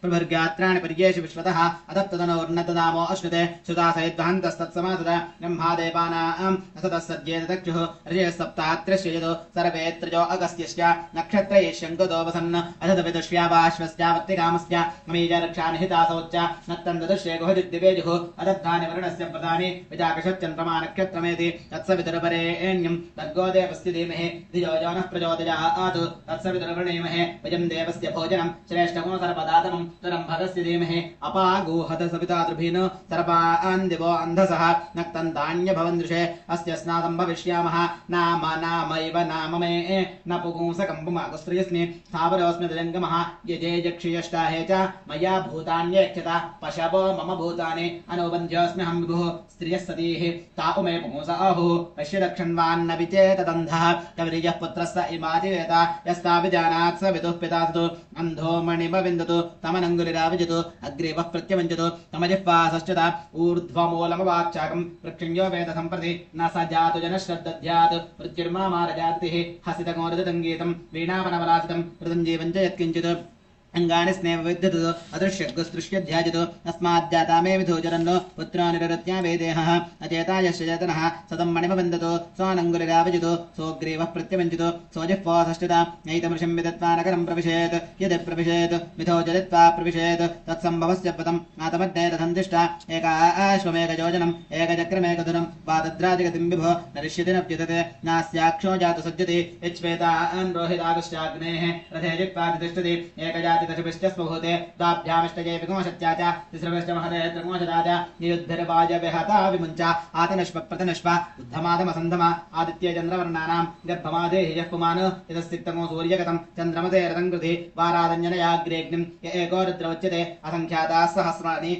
प्रभर्गात्राणि पर्येषु विश्वतः अदत्तदनोर्नतदामो अश्नुते सुतासयद्वहन्तस्तत्समासद ब्रह्मादेवानां असतः सज्जेतचक्षुः ऋषयः सप्तात्रस्य यदो सर्वे त्रयो अगस्त्यश्च नक्षत्रये शङ्को वसन्न अधतविदुष्यावाश्वस्यावत्तिकामस्य ममीजरक्षानिहितासौच्च नत्तन्ददुष्ये गुहदिद्दिवेजुः अदद्धानि वर्णस्य प्रदानि विजाकषच्चन्द्रमा नक्षत्रमेति तत्सवितुर्वरेण्यं भर्गो देवस्य धीमहि धियो यो नः प्रचोदयात् तत्सवितुर्वरेण्यमहे वयं देवस्य भोजनं श्रेष्ठमो सर्पदातमं तुरं भगस्य धीमहि अपागूहत सवितादृभिः सर्पान् दिवो अन्धसः नक्तन्तान्यभवन्दृशे अस्य स्नातं भविष्यामः नाम नामैव नाम मे न पुगुंसकं पुमागुस्त्रियस्मि स्थावरोऽस्मि तजङ्गमः यजे यक्षयष्टाहे च मया भूतान्येक्षता पशवो मम भूतानि अनुबन्ध्योऽस्म्यहं विभुः स्त्रियः सतीः तापुमे पुंस आहुः पश्य दक्षन्वान्न विचेतदन्धः कविर्यः पुत्रस्य इमादिवेत यस्ताभिजानात् स विदुः पिता सतु अन्धो मणिमविन्दतु तमनङ्गुलिराविजतु अग्रीवः प्रत्यवञ्चतु तमजिह्वासश्चता ऊर्ध्वमूलमवाक्चाकं वृक्षण्यो वेद सम्प्रति न स जातु जनश्रद्दध्यात् मृत्युर्मामारजातिः हसितगोरजतङ्गीतं वीणावनवलासितं मृदञ्जीवञ्च यत्किञ्चित् अंगानि स्नेव विद्युत् अदृश्यगुस्तृष्यध्याजितो अस्माद्जाता मे विधोचरन्नो पुत्रो निरृत्या वेदेहः अचेतायश्च चेतनः सदं मणिमबन्धतो स्वानङ्गुलिरावजितो सोऽग्रीवः प्रत्यवञ्चितो सोऽजिह्वासष्टता नैतमृषं विदत्वा नगरं प्रविशेत् यदि प्रविशेत् विधोचरित्वा प्रविशेत् तत्सम्भवस्य पदम् आतमड्डे तथन्तिष्ठा एकाश्वमेकयोजनम् एकचक्रमेकधुरम् वादद्राजिगतिं विभो नरिष्यति न प्युदते नास्याक्षो जातु सज्जति यच्छ्वेतान् रोहितागश्चाग्नेः रथे जित्वातिष्ठति एकजा दशभिष्टस्वभूते द्वाभ्यामिष्टये विगोषत्या च तिस्रभिष्ट महते त्रिगोषता च नियुद्धर्वाजविहता विमुञ्च आतनश्व प्रतनश्व उद्धमादमसन्धम आदित्य चन्द्रवर्णानां गर्भमादेहि यः पुमान् यतस्तिक्तमो सूर्यगतं चन्द्रमते रतङ्कृति वारादञ्जनयाग्रेग्निं य एको रुद्र उच्यते असङ्ख्याताः सहस्राणि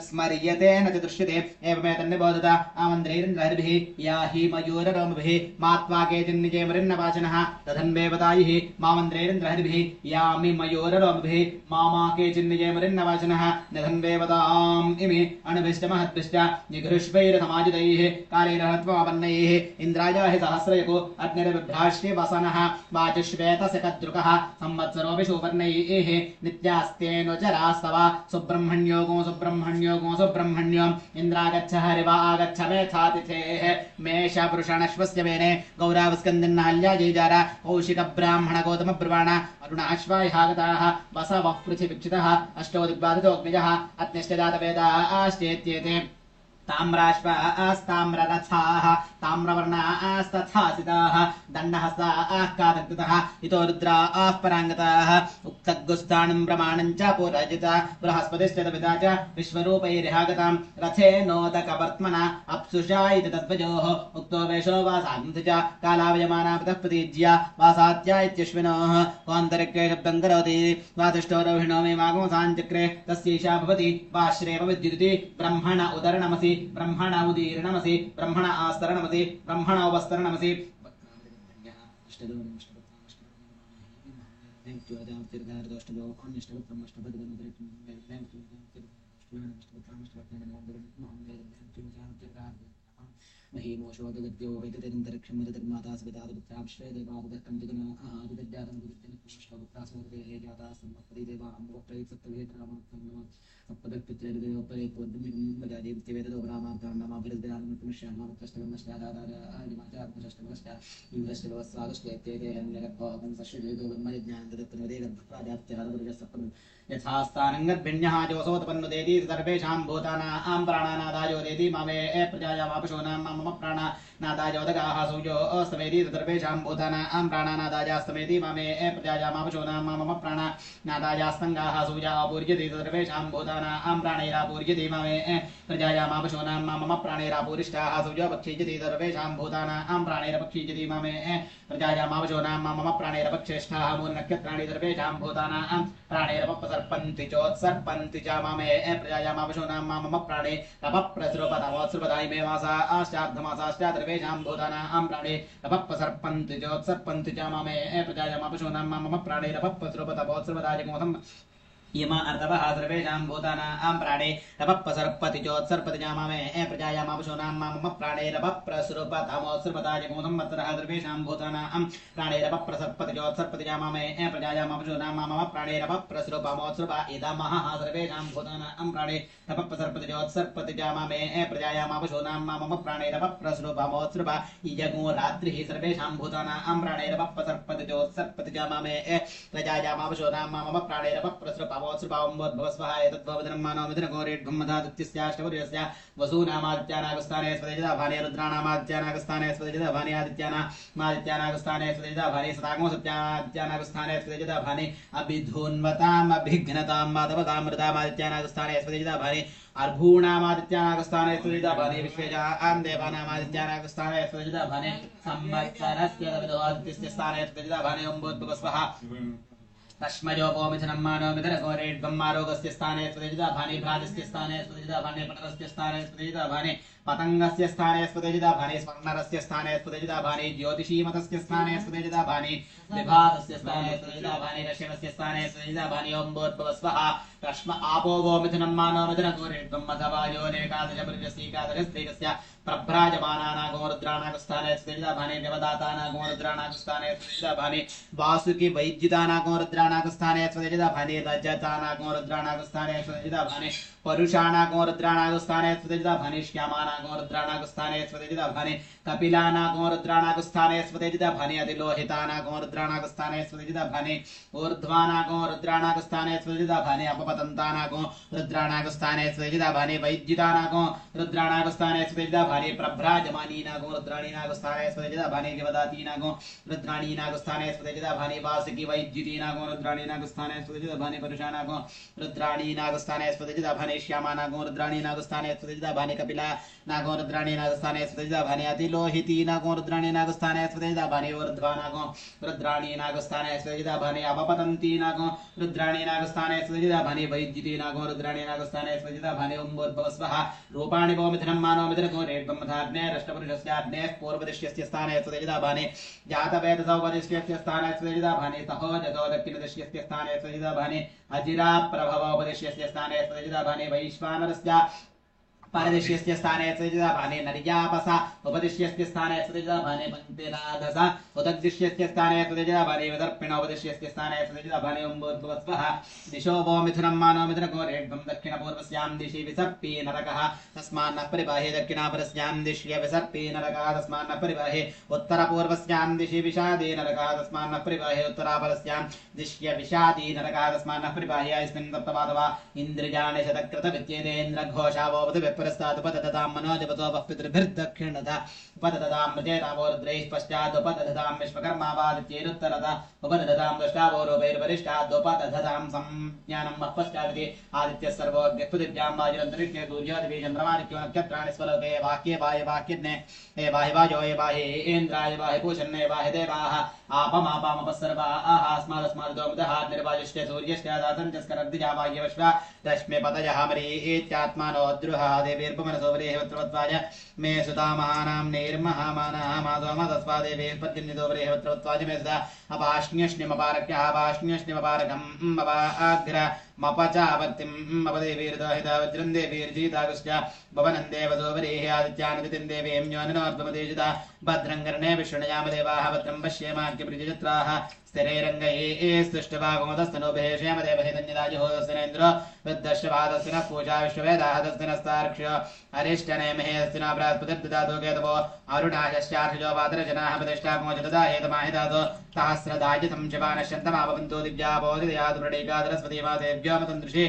स्मर्यते न च दृश्यते एवमेतन्निबोधत आमन्त्रैरिन्द्रहरिभिः या हि मयूररोमभिः मात्वा केचिन्निजेमरिन्नवाचिनः दधन्वेवतायिः मामन्त्रैरिन्द्रहरिभिः यामि मयूररोमभिः मामा केचिन्निजेमरिन्नवाचिनः दधन्वेवताम् इमि अणुभिष्टमहद्भिष्ट निगृष्वैरथमाजितैः कालेरहत्वापन्नैः इन्द्रायाहि सहस्रयको अग्निर्बिभ्राष्ट्यवसनः वाचश्वेतसकद्रुकः संवत्सरोऽपि सुवर्णैः नित्यास्तेऽनुचरास्तव सुब्रह्मण्योगो सुब्रह्मण्योगो सुब्रह्मण्यो इन्द्रागच्छ हरिवा आगच्छ मेधातिथेः मेषवृषणश्वस्य वेने गौरावस्कन्दिन्नाल्या जयजारा कौशिकब्राह्मण गौतमब्रुवाण अरुणाश्वायागताः वसवः पृथिवीक्षितः अष्टो दिग्बाधितोऽग्निजः अग्निश्चजातवेदाश्चेत्येते ताम्राश्वास्ताम्ररथाः ताम्रवर्णास्तथासिताः दण्डहस्ताः कादग्धतः इतो रुद्राः पराङ्गताः उक्तगुस्थानं प्रमाणं च पुरजिता बृहस्पतिश्चतपिता च विश्वरूपैर्हागतां रथेनोदकवर्त्मना अप्सुषा इति तद्वजोः उक्तो वेषो वासान्ति च कालावयमाना पितः प्रतीज्या वासात्या इत्यश्विनोः कोऽन्तरिक्षे शब्दं करोति वासिष्ठो रोहिणो मे मागोसाञ्चक्रे तस्यैषा भवति वाश्रेव विद्युदिति ब्रह्मण उदरणमसि ब्रह्मण उदीर्णमसि ब्रह्मण आस्तरणमसि ब्रह्मण उपस्तरणमसि महीमोषोदगत्यो वैततिरन्तरिक्षं मदतिर्माता सवितादपुत्राश्रय देवादत्तं जगना आदिजातं गुरुत्तनिष्ठपुत्रासुरदेः जाता सम्पत्ति देवा अम्बोप्रैत् सप्तवेत्रामत्तं नमः सप्तदक्षित्रेदयोपरेत्वद्मिं वजादेवत्यवेदोरामार्ताण्डमाभिरुद्धानमकृष्याणामकृष्टगमश्चादारादिमाचात्मषष्टमश्च युगश्चलवस्वागश्चेत्येते अन्यगर्भोगं सश्यदेतोन्मयज्ञानदत्तनवेदगर्भप्राजाप्त्यहरपुरुषसप्तमम् यथास्थानङ्गद्भिन्यः जोसोत्पन्नुदेति सर्वेषां भूतानां प्राणानादायोदेति ममे प्रजायामापशूनां मम प्राणानादायोदगाः सूर्यो अस्तमेति सर्वेषां भूतानां प्राणानादायास्तमेति ममे प्रजायामापशूनां मम प्राणानादायास्तङ्गाः सूर्या अपूर्यते सर्वेषां भूतानां प्राणैरापूर्यते ममे प्रजायामापशूनां मम प्राणैरापूरिष्टाः सूर्यो पक्षीयते सर्वेषां भूतानां प्राणैरपक्षीयते ममे प्रजायामापशूनां मम प्राणैरपक्षेष्ठाः मूलनक्षत्राणि सर्वेषां भूतानां प्राणैरपसर्पन्ति चोत्सर्पन्ति च ममे प्रजायामापशूनां मम प्राणे रपप्रसृपतमोत्सृपदायिमे मासा आश्चार्धमासाश्च सर्वेषां भूतानां प्राणे रपसर्पन्ति चोत्सर्पन्ति च ममे प्रजायामापशूनां मम प्राणे रपप्रसृपतमोत्सृपदायिमोहम् यमा अर्धवः सर्वेषां भूतानां प्राणे रपसर्पति चोत्सर्पति च ममे प्रजायामापशूनां मम प्राणे रपप्रसृपतमोत्सृपदायिमोहं मत्तरः सर्वेषां भूतानां प्राणे रपप्रसर्पति चोत्सर्पति च ममे प्रजायामापशूनां मम प्राणे रपप्रसृपमोत्सृप इदमः सर्वेषां भूतानां प्राणे रपसर्पति चोत्सर्पति च ममे प्रजायामापशूनां मम प्राणे रपप्रसृपमोत्सृप इयगो रात्रिः सर्वेषां भूतानां प्राणे रपसर्पति चोत्सर्पति च ममे प्रजायामापशूनां मम प्राणे रपप्रसृप भवस्वः एतद्भवदनं मानोमिदनगोरेड्गुम्मधादित्यस्याष्टवर्यस्य वसूनामादित्यानागस्थाने स्वदेजदाभाने रुद्राणामादित्यानागस्थाने स्वदेजदाभाने आदित्यानागस्थाने स्वदेजदाभाने सतागो सत्यादित्यानागस्थाने स्वदेजदाभाने अभिधून्वताम् अभिघ्नतां माधवतां मृतामादित्यानागस्थाने स्वदेजदाभाने अर्भूणामादित्यानागस्थाने स्वदेजदाभाने विश्वेजां देवानामादित्यानागस्थाने स्वदेजदाभाने संवत्सरस्य आदित्यस्य स्थाने स्वदेजदाभाने ओम्बोद्भवस्वः तस्मयोपोमिथनं मानो मिथनगोरेड्गम्मारोगस्य स्थाने स्वदेजदाभाने भ्राजस्य स्थाने स्वदेजदाभाने पटरस्य स्थाने स्वदेजदाभाने पतंगस्य स्थाने स्वतेजिता भाने स्वर्णरस्य स्थाने स्वतेजिता भाने ज्योतिषीमतस्य स्थाने स्वतेजिता भाने विभागस्य स्थाने स्वतेजिता भाने रश्यवस्य स्थाने स्वतेजिता भाने ओम भूर्भुवस्वः रश्म आपो वो मिथुनं मानो मिथुनगोरेत्वं मधवायो नेकादश पुरुषस्यैकादशस्त्रीकस्य प्रभ्राजमानानागोरुद्राणागस्थाने स्वतेजिता भाने देवदातानागोरुद्राणागस्थाने स्वतेजिता भाने वासुकी वैद्युतानागोरुद्राणागस्थाने स्वतेजिता भाने रजतानागोरुद्राणागस्थाने स्वतेजिता भाने परुषाणागोरुद्राणागस्थाने स्वतेजिता भाने श्यामानागोरुद्राणागस्थाने स्वतेजिता भाने कपिलानागोरुद्राणागस्थाने स्वतेजिता भाने अतिलोहितानागोरुद्राणागस्थाने स्वतेजिता भाने ऊर्ध्वानागोरुद्राणागस्थाने स्वतेजिता भाने अपपतन्तानागोरुद्राणागस्थाने स्वतेजिता भाने वैद्युतानागोरुद्राणागस्थाने स्वतेजिता भाने प्रभ्राजमानीनागोरुद्राणीनागस्थाने स्वतेजिता भाने देवदातीनागोरुद्राणीनागस्थाने स्वतेजिता भाने वासुकी वैद्युतीनागोरुद्राणीनागस्थाने स्वतेजिता भाने परुषानागोरुद्राणीनागस्थाने स्वतेजिता भाने श्यामानागोरुद्राणीनागस्थाने स्वतेजिता भाने कपिलानागोरुद्राणीनागस्थाने स्वतेजिता भाने अतिलोहितीनागोरुद्राणीनागस्थाने स्वतेजिता भाने ऊर्ध्वानागोरुद्राणीनागस्थाने स्वतेजिता भाने अपपतन्तीनागोरुद्राणीनागस्थाने स्वतेजिता भाने वैद्युतीनागोरुद्राणीनागस्थाने स्वतेजिता भाने ओम भूर्भुवस्वः रूपाणि वो मिथुनं मानो मिथुनगोरेत्वं मधाग्नेः रष्टपुरुषस्याग्नेः पूर्वदिश्यस्य स्थाने स्वतेजिता भाने जातवेदसौपदिश्यस्य स्थाने स्वतेजिता भाने सहोजसो दक्षिणदिश्यस्य स्थाने स्वतेजिता भाने अजिरा प्रभवोपदिश्यस्य स्थाने स्वतेजिता भाने वैश्वानरस्य परदिश्यस्य स्थाने स्वतेजिता भाने नर्यापसा उपदिश्यस्य स्थाने स्वतेजिता भाने पंक्तिराधसा उदग्दिश्यस्य स्थाने स्वतेजिता भाने विदर्पिणोपदिश्यस्य स्थाने स्वतेजिता भाने ओम भूर्भुवस्वः दिशो वो मिथुनं मानो मिथुनगोरेत्वं दक्षिणपूर्वस्यां दिशि विसर्पे नरकः तस्मान्न परिबाहे दक्षिणापरस्यां दिशि विसर्पे नरकः तस्मान्न परिबाहे उत्तरपूर्वस्यां दिशि विषादे नरकः तस्मान्न परिबाहे उत्तरापरस्यां दिश्य विषादे नरकः तस्मान्न परिबाहे अस्मिन् तप्तवादवा इन्द्रियाणि शतकृत विद्येतेन्द्रघोषावोपद विप्रस्तादुपददां मनोजपतो पितृभिर्दक्षिणतः उपददां मृजेतावोरुद्रैः पश्चादुपददां विश्वकर्मावादित्यैरुत्तरतः उपददां दष्टावोरुपैर्वरिष्ठादुपददां संज्ञानं पश्चादिति आदित्यः सर्वोऽग्निः पृथिव्यां वायुरन्तरिक्षे सूर्योदिभिः चन्द्रमादित्यो नक्षत्राणि स्वलोके वाक्ये वायुवाक्यज्ञे हे वाहिवायो हे वाहेन्द्राय वाहिपूषन्ने वाहिदेवाः आपमापामपस्सर्वाः अस्मादस्मादोमुदः निर्वायुष्टे सूर्यश्च दासञ्चस्करद्दिजा वायुवश्वा रश्मिपतयः मरीत्यात्मानो द्रुहा देवीर्पुमनसोवरेहवत्रवत्वाय मे सुता महानां निर्महामानः मासोमतस्वा देवीर्पद्यन्निदोवरेहवत्रवत्वाय मे सुता अपाश्न्यश्निमपारक्यः अपाश्न्यश्निमपारकम् अपाग्र मपचावर्तिम् अपदेवीर्दोहिता वज्रं देवीर्जीतागुश्च भवनं देवसोवरेः आदित्यानदितिं देवीं न्योननोर्ध्वमदेशिता भद्रं कर्णे विष्णुयाम देवाः भद्रं पश्येमाख्यप्रियजत्राः स्थिरैरङ्गये स्तुष्टभागमतस्तनोभिः क्षेमदेवहितन्यदाजुहोदस्तिनेन्द्रो वृद्धश्रवादस्तिनः पूजा विश्ववेदाहदस्तिनस्तार्क्ष्यो अरिष्टनेमहे दस्तिना बृहस्पतिर्ददातो केतवो अरुणाशश्चार्षजो वादरजनाः प्रतिष्ठामोजददाहेतमाहिदातो सहस्रदायितं शिवानश्यन्तमापवन्तो दिव्यापोदिदयादुरणीकादरस्वतीमादेव्यो मतन्दृशे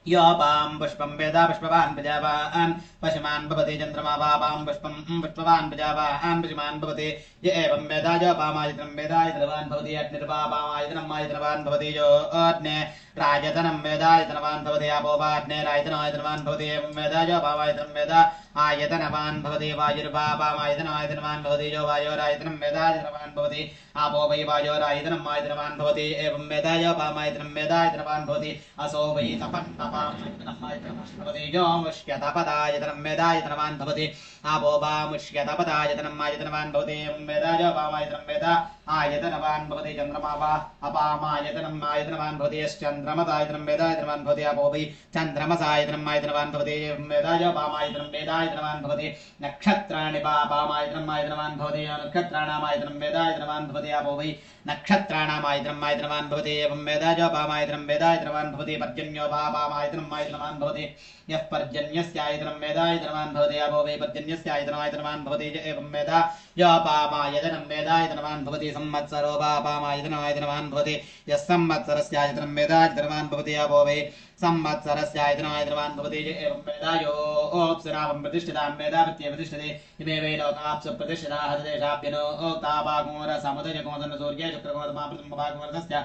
योपां पुष्पं वेदा पुष्पवान् प्रजावान् पशुमान् भवति चन्द्रमा वापां पुष्पं पुष्पवान् प्रजावान् पशुमान् भवति य एवं वेदा योपामायतनं वेदायतनवान् भवति अग्निर्वापामायतनं आयतनवान् भवति यो अग्ने राजतनं वेदायतनवान् भवति आपोपाग्ने रायतनायतनवान् भवति एवं वेदा योपामायतनं वेदा आयतनवान् भवति वायुर्वापामायतनायतनवान् भवति यो वायोरायतनं वेदायतनवान् भवति आपो वै वायोरायतनम् आयतनवान् भवति एवं वेदा योपामायतनं वेदायतनवान् भवति असो वै तपन्नपामायतनम् यो मुष्यतपदायतनं वेदायतनवान् भवति आपो वा मुष्यतपदायतनम् आयतनवान् भवति एवं वेदा योपामायतनं वेदा आयतनवान् भवति चन्द्रमा वा अपामायतनम् आयतनवान् भवति यश्चन्द्रमसायतनं वेदायतनवान् भवति आपो वै चन्द्रमसायतनम् आयतनवान् भवति एवं वेदा योपामायतनं वेदायतनवान् भवति नक्षत्राणि वापामायतनम् आयतनवान् भवति नक्षत्राणामायतनं वेदायतनवान् भवति आपो वै नक्षत्राणामायतनम् आयतनवान् भवति एवं वेदा योपामायतनं वेदायतनवान् भवति पर्जन्यो वापामायतनम् आयतनवान् भवति यः पर्जन्यस्यायतनं वेदायतनवान् भवति आपो वै पर्जन्यस्यायतनमायतनवान् भवति एवं वेदा योपामायतनं वेदायतनवान् भवति संवत्सरो वापामायतनमायतनवान् भवति यः संवत्सरस्यायतनं वेदायतनवान् भवति आपो वै संवत्सरस्यायतनायतनवान् भवति एवं वेदा योऽप्सरावं प्रतिष्ठितां वेदावत्ये प्रतिष्ठते इमे वै लोकाप्सु प्रतिष्ठिताः तदेशाप्यनोक्ताभागोरसमुदयकोदनसूर्ये शुक्रकोदमापृतम्भागोरसस्य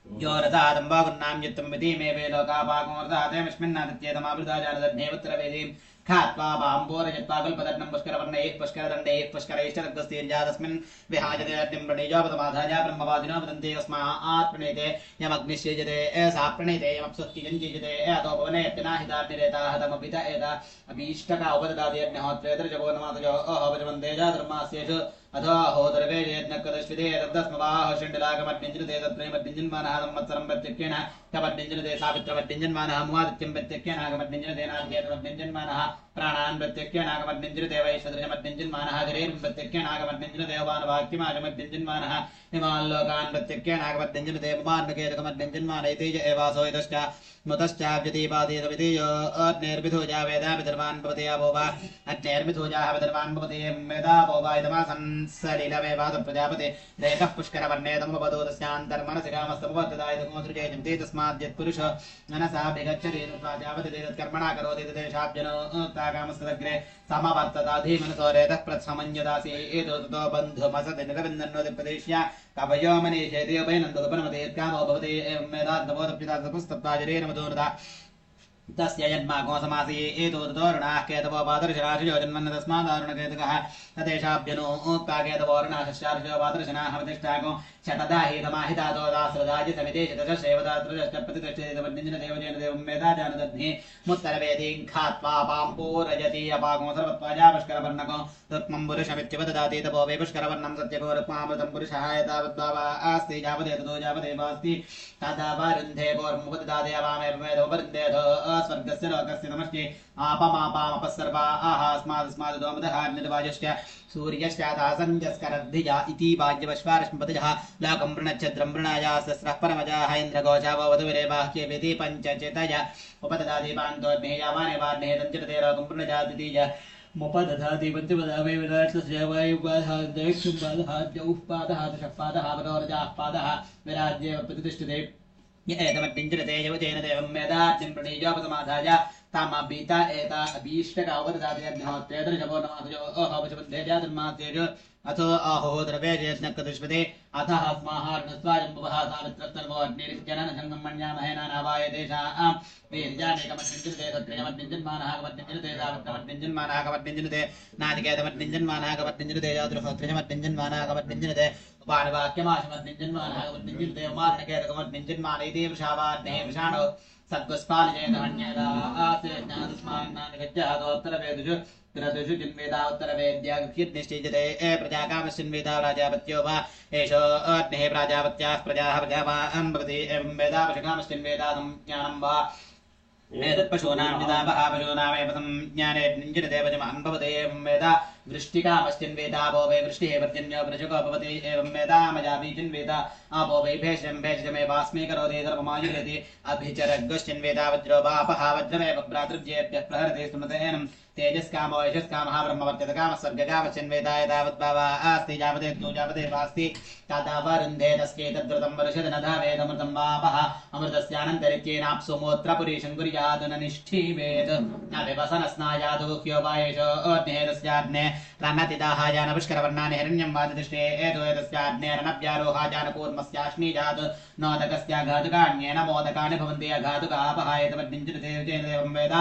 यो रथादम्बागुन्नां युक्तं विधि मे वे लोकाभागोरथादेवस्मिन्नादित्येतमावृता जानदग्नेवत्रवेदीं खात्वा पाम्बोरयत्वा कल्पदर्णं पुष्करवर्णैः पुष्करदण्डैः पुष्करैश्चरग्रस्तीर्जातस्मिन् विहाजते अग्निं प्रणीजोपतमाधाजा ब्रह्मवादिनो वदन्ति यस्मात् प्रणीते यमग्निश्चीजते सा प्रणीते यमप्सुस्तिजञ्चीजते अतोपवनेत्यनाहिताग्निरेताः तमपित एता अभीष्टका उपददाति अग्निहोत्रेतर्जगो नमातजो अहोपजवन्दे जातर्मास्येषु अथो अहोदरवेजयज्ञकदश्विते तद्दस्मवाह षण्डलाकमड्डिञ्जनुते तत्प्रेमड्डिञ्जन्मानः संवत्सरं प्रत्यक्येन कमड्डिञ्जनुते सावित्रमड्डिञ्जन्मानः मुवादित्यं प्रत्यक्येन नागमड्डिञ्जनुते नागेतमड्डिञ्जन्मानः प्राणान् प्रत्यक्येन नागमड्डिञ्जनुते वैश्वदृशमड्डिञ्जन्मानः गिरेर् प्रत्यक्येन नागमड्डिञ्जनुते वानवाक्यमागमड्डिञ्जन्मानः इमान् लोकान् प्रत्यक्येन नागमड्डिञ्जनुते मुमान्नकेतकमड्डिञ्जन्मानः तेज एवासो यतश्च मुतश्चाव्यतीपादेतविधेयो अग्नेर्मिथोजा वेदा विदर्भान् भवति अभो वा अग्नेर्मिथोजाः विदर्भान् भवति मेधा भो वा इदमासन् सलिलमेवाद प्रजापते रेतः पुष्करवर्णेदमुपदो तस्यान्तर्मनसिकामस्तमुपत्तदायितकुमसृजेयं ते तस्माद् यत्पुरुष मनसाभिगच्छति प्रजापति तत्कर्मणा करोति तदेशाभ्यनो ताकामस्तदग्रे समवर्तताधीमनसो रेतः प्रत्समन्यदासि एतो ततो बन्धुमसति निरविन्दन्नोदिप्रदेश्य कवयो मनीषेति उभयनन्दोपनमतेत्कामो भवति मेधाद्नवोदप्रिता तपस्तप्ताजरेण मधुरदा तस्य यन्मागो समासी एतो ततोरुणाः केतवो पादर्शराशियो जन्मन्न तस्मादारुणकेतकः तदेशाभ्यनोक्ताकेतवोरुणाः शस्यार्षयो पादर्शनाः प्रतिष्ठागो शतदाहितमाहितातो दासृदाजि समितेशतशैवदात्रजश्चप्रतिष्ठितमन्निञ्जनदेवजेन देवं मेधाजानदध्नि मुत्तरवेदीं खात्वा पाम्पूरजति अपागो सर्वत्वाजा पुष्करवर्णको रुक्मं पुरुषमित्युपददाति तपो वे पुष्करवर्णं सत्यको रुक्मामृतं पुरुषः एतावद्भावा आस्ति जावदेततो जावदेवास्ति तदावरुन्धे गोर्मुपददाति अवामेवमेधोपरुन्धेधो स्वर्गस्य लोकस्य नमस्ते आपमापामपस्सर्वा आहास्मादस्मादोमदः निर्वाजश्च सूर्यश्चादासञ्जस्करद्धिजा इति वाज्यवश्वारश्मपतिजः लोकं वृणच्छद्रं वृणाया सस्रः परमजाः इन्द्रघोषावो वधुविरेवाह्येति पञ्चचेतय उपददाति पान्तोऽग्निः यावाने वार्णेः तञ्चरते लोकं वृणजातितीज मुपदधाति पञ्चपदावे विराट्स्य वायुपादः दैक्षुपादः द्यौःपादः दशपादः भगवरजाः पादः विराज्ये प्रतिष्ठिते एतमड्डिञ्जरते यवतेन देवं मेधाज्ञं प्रणीजोपतमाधाय तामबीता एता अभीष्टकावददाति अग्निहोत्रेतर्जगो नमातजो अहोपशबन्धे जातर्मास्येषु अथो अहोदरवेजयज्ञकदुष्पते अथः स्माहार्णस्वाजम्बुवः सावित्रस्तर्वो अग्निरित्यननशङ्गं मन्यामहे नानावाय तेषां वीर्यानेकमड्डिञ्जनुते तत्त्रयमड्डिञ्जन्मानः कमड्डिञ्जनुते सावित्रमड्डिञ्जन्मानः कमड्डिञ्जनुते नादिकेतमड्डिञ्जन्मानः कमड्डिञ्जनुते जातृहोत्रजमड्डिञ्जन्मानः कमड्डिञ्जनुते उपानवाक्यमाशमड्डिञ्जन्मानः कमड्डिञ्जनुते उमार्णकेतकमड्डिञ्जन्मानः इति वृषावार्णेः वृषाणो सद्गुस्पालजयतमन्यदासे ज्ञानस्मान्नानिगच्छादोत्तरवेदुषु त्रदुषु जिन्वेदावत्तरवेद्यागीर्निश्चिजते प्रजाकामश्चिन्वेदा प्राजापत्यो वा एषो अग्निः प्राजापत्याः प्रजाः प्रजावान् भवति एवं वेदावशकामश्चिन्वेदातं ज्ञानं वा एतत्पशूनां निदावः पशूनामेव संज्ञाने निञ्जनदेवजमान् भवति एवं वेदा वृष्टिकामश्चिन्वेदा भो वै वृष्टिः पर्जन्यो वृषको भवति एवं वेदा मजाबीचिन्वेदा आपो वै भेषजं भेषजमेवास्मै करोति सर्वमायुर्यति अभिचरग्गश्चिन्वेदा वज्रो वापः वज्रमेव भ्रातृज्येभ्यः प्रहरति स्मृतेनं तेजस्कामो यशस्कामः ब्रह्मवर्त्यतकामः स्वर्गकामश्चिन्वेदा यदावद्भावा आस्ति यावदेत्नु यावदेवास्ति तदावरुन्धे तस्यैतद्रुतं वर्षति न धावेदमृतं वापः अमृतस्यानन्तरित्येनाप्सुमोत्रपुरीशं कुर्यात् न निष्ठीवेत् न विवसनस्नायादुह्यो वा एषो अग्नेः तस्याग्ने रन्नतिदाहायान पुष्करवर्णानि हिरण्यं वादिदृष्टे एतो एतस्याग्ने रणव्यारोहायान कूर्मस्याश्नीजात् नोदकस्याघातुकान्येन मोदकानि भवन्ति अघातुकापः एतमड्डिञ्जनुते देवं वेद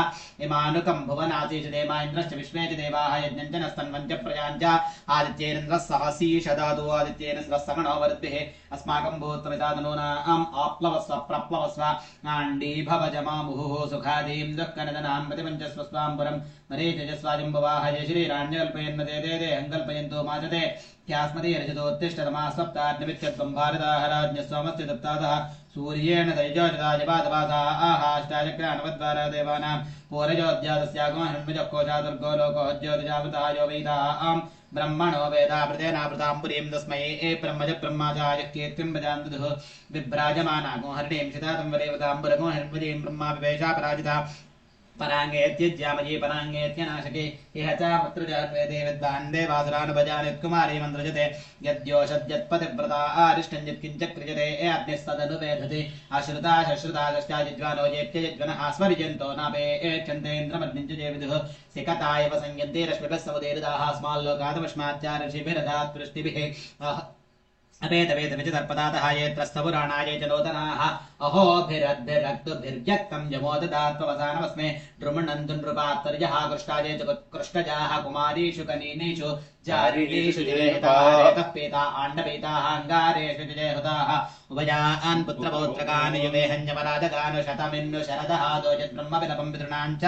इमानुकं भुवनासीषते इन्द्रश्च विश्वेच देवाः यज्ञं च नस्तन्वं च प्रजां च आदित्येन्द्रः सहसीषदादु आदित्येन्द्रः सगणो वरुद्भिः अस्माकं भूत्वमितादनूनाम् आप्लवस्व प्रप्लवस्व नाण्डीभवजमामुहुः सुखादीं दुःखनदनां प्रतिपञ्चस्व स्वाम्बुरं मरीचजस्वाजम्बवाह जय श्रीराण्यकल्पयन्मते ते देहङ्कल्पयन्तो माचते ह्यास्मदीरजतोत्तिष्ठतमा सप्ताग्निमित्यत्वं भारताहराज्ञस्वामस्य दत्तातः सूर्येण तैजोजदाजपादवासा आहाष्टाचक्रानवद्वारा देवानां पूरजोद्यातस्यागो हिरण्मजःकोशादुर्गो लोको ज्योतिजावृतः यो वेदाम् ब्रह्मणो वेदावृतेनावृतां पुरीं तस्मै ब्रह्मज ब्रह्माचार्यः कीर्तिं प्रजान्दुः विभ्राजमानागो हरिणीं शितातं वरेवतां पुरगो हिरण्मजीं ब्रह्मा विवेशा पराजिता पराङ्गेत्यज्यामयी पराङ्गेत्यनाशके इह च वक्त्रजात्वेदे विद्वान् देवासुरानुभजानित्कुमारी मन्त्रजते यद्योषद्यत्पतिव्रता आरिष्टं यत्किञ्च क्रियते अग्निस्तदनुवेधति अश्रुता शश्रुताश्चाजिज्वानो येत्यजज्वनः स्मरिजन्तो नापेक्षन्तेन्द्रमग्निञ्च जेविदुः सिकता एव संयन्ते रश्मिभिः समुदेरिताः अस्माल्लोकादमश्माच्चार्षिभिरधात् वृष्टिभिः अपेतवेदविचितर्पदातः ये त्रस्तपुराणाये च नूतनाः अहोभिरद्भिरक्तुभिर्यक्तं यमोददात्ववसानमस्मे द्रुमणन्तु नृपात्तर्यः कृष्टाजे च कृष्टजाः कुमारीषु कनीनेषु जारिणीषु जयहितारेतः पीता आण्डपीताः अङ्गारेषु जयहुताः उभयान् पुत्रपौत्रकान् युवेहन्यमराजगान् शतमिन्नु शरदः दोजद्ब्रह्मविदपं पितॄणाञ्च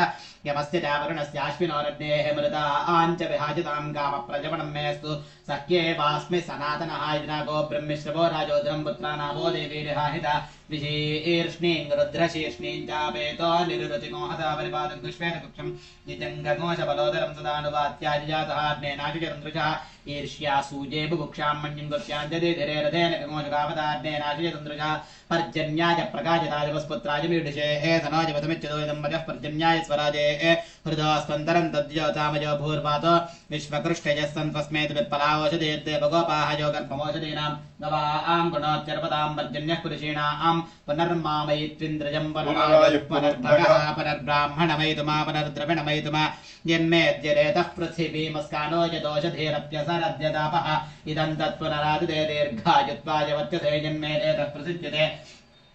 यमस्य चावरुणस्याश्विनोरग्नेः मृतान् च विहाजितां कामप्रजवणं मेऽस्तु सख्ये वास्मि सनातनः इदिनागो ब्रह्मिश्रवो राजोधरं पुत्रानामो देवीर्हाहिता विशीर्ष्णीं रुद्रशीर्ष्णीं चापेतो निरुतिमोहता परिपादं दुष्वेदकुक्षं निजङ्घघोषबलोदरं सदानुवात्याजिजातहार्णेनाशिचतन्द्रुषः ईर्ष्यासूजे बुभुक्षां मन्यं गुप्त्याञ्जलि धीरेरथेन गमोषगावतार्णेनाशिचतन्द्रुषः पर्जन्याय प्रकाशताजवस्पुत्राय मीढुषे तनोजपतमिच्छदोदं वजः पर्जन्याय स्वराजे हृदस्वन्तरं तद्योतामयो भूर्वातो विश्वकृष्टयः सन्त्वस्मेतु वित्पलाओषधेर्देवगोपाः योगर्भमोषधीनां गवां गुणोच्चर्पतां पर्जन्यः पुरुषीणां पुनर्मामयित्विन्द्रजं पुनर्भगः पुनर्ब्राह्मणमयितुमा पुनर्द्रविणमयितुमा यन्मेद्यरेतः पृथिवीमस्कानो यदोषधीरप्यसरद्यदापः इदं तत्पुनरादिदे दीर्घायुत्वाय वर्त्यते यन्मेदेतः प्रसिद्ध्यते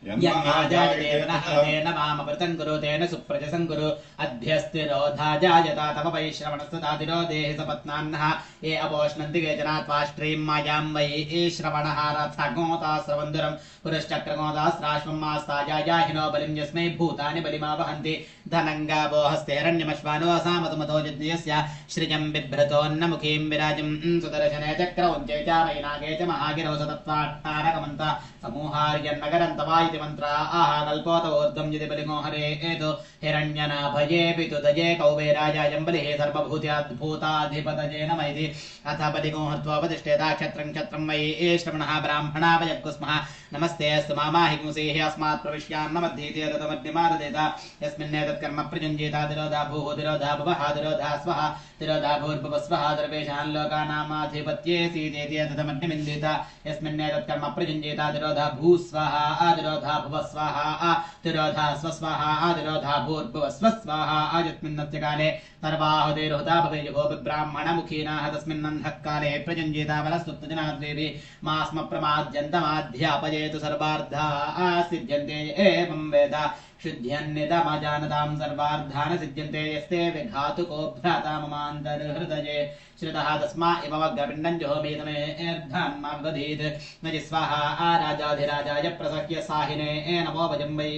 यन्माजायतेन वामवृतं कुरु तेन सुप्रजसं कुरु अध्यस्तिरोधाजायता तव वैश्रवणस्तदातिरो देहि सपत्नान्नः ये अपोष्णन्ति केचना त्वाष्ट्रीं मायां वै श्रवणः रथगोता स्रवन्दुरं पुरश्चक्रगोदास्राश्वं मास्ताजायाहिनो बलिं यस्मै भूतानि बलिमा वहन्ति धनङ्गावो हस्तेरण्यमश्वानो सामतुमतो यज्ञस्य श्रियं बिभ्रतोन्नमुखीं विराजिं सुदर्शने चक्रौञ्चे च वैनागे च महागिरौ सतत्वाट्टारकमन्त समूहार्यन्नगरन्तवाय मंत्रा आहा कल्पोत ऊर्ध्वं यदि बलिमो हरेतु हिरण्यनाभये तुदये कौबेराजायं बलिः सर्वभूत्याद्भूताधिपतये नमैति अथ बलिगो हत्वोपतिष्ठेता क्षत्रं क्षत्रं मयि श्रवणः ब्राह्मणा वयग्कुस्मः नमस्ते अस्तु मामाहि कुंसीः अस्मात् प्रविश्यान्नमद्धीति रतमग्निमारदेता यस्मिन्नेतत्कर्म प्रयुञ्जीता तिरोधा भूः तिरोधा भुवः तिरोधा स्वः तिरोधा भूर्भुवस्वः दर्वेशान् लोकानामाधिपत्येसीदेति तदमग्निमिन्दिता यस्मिन्नेतत्कर्म प्रयुञ्जीता तिरोधा भूस्वः तिरोधा भुवस्वाहा तिरोधा स्वस्वाहा तिरोधा भूर्भुवस्वस्वाहा यस्मिन्नस्य काले सर्वाहुतिर्हुता भवेयुः ब्राह्मणमुखीनाः तस्मिन्नन्धः काले प्रयुञ्जीता बलस्तुप्तजनाद्वेपि मास्म प्रमाद्यन्तमाध्यापयेतु सर्वार्धाः सिद्ध्यन्ते एवं वेद शुद्ध्यन्निदमजानतां सर्वार्धान सिद्ध्यन्ते यस्ते विघातुको भ्राता ममान्तर्हृदये श्रुतः तस्मा इमवग्रपिण्डं जुहोमीतमेर्धान्मावदधीत् न जिस्वाहा राजाधिराजाय प्रसह्य साहिने नमो भजं वै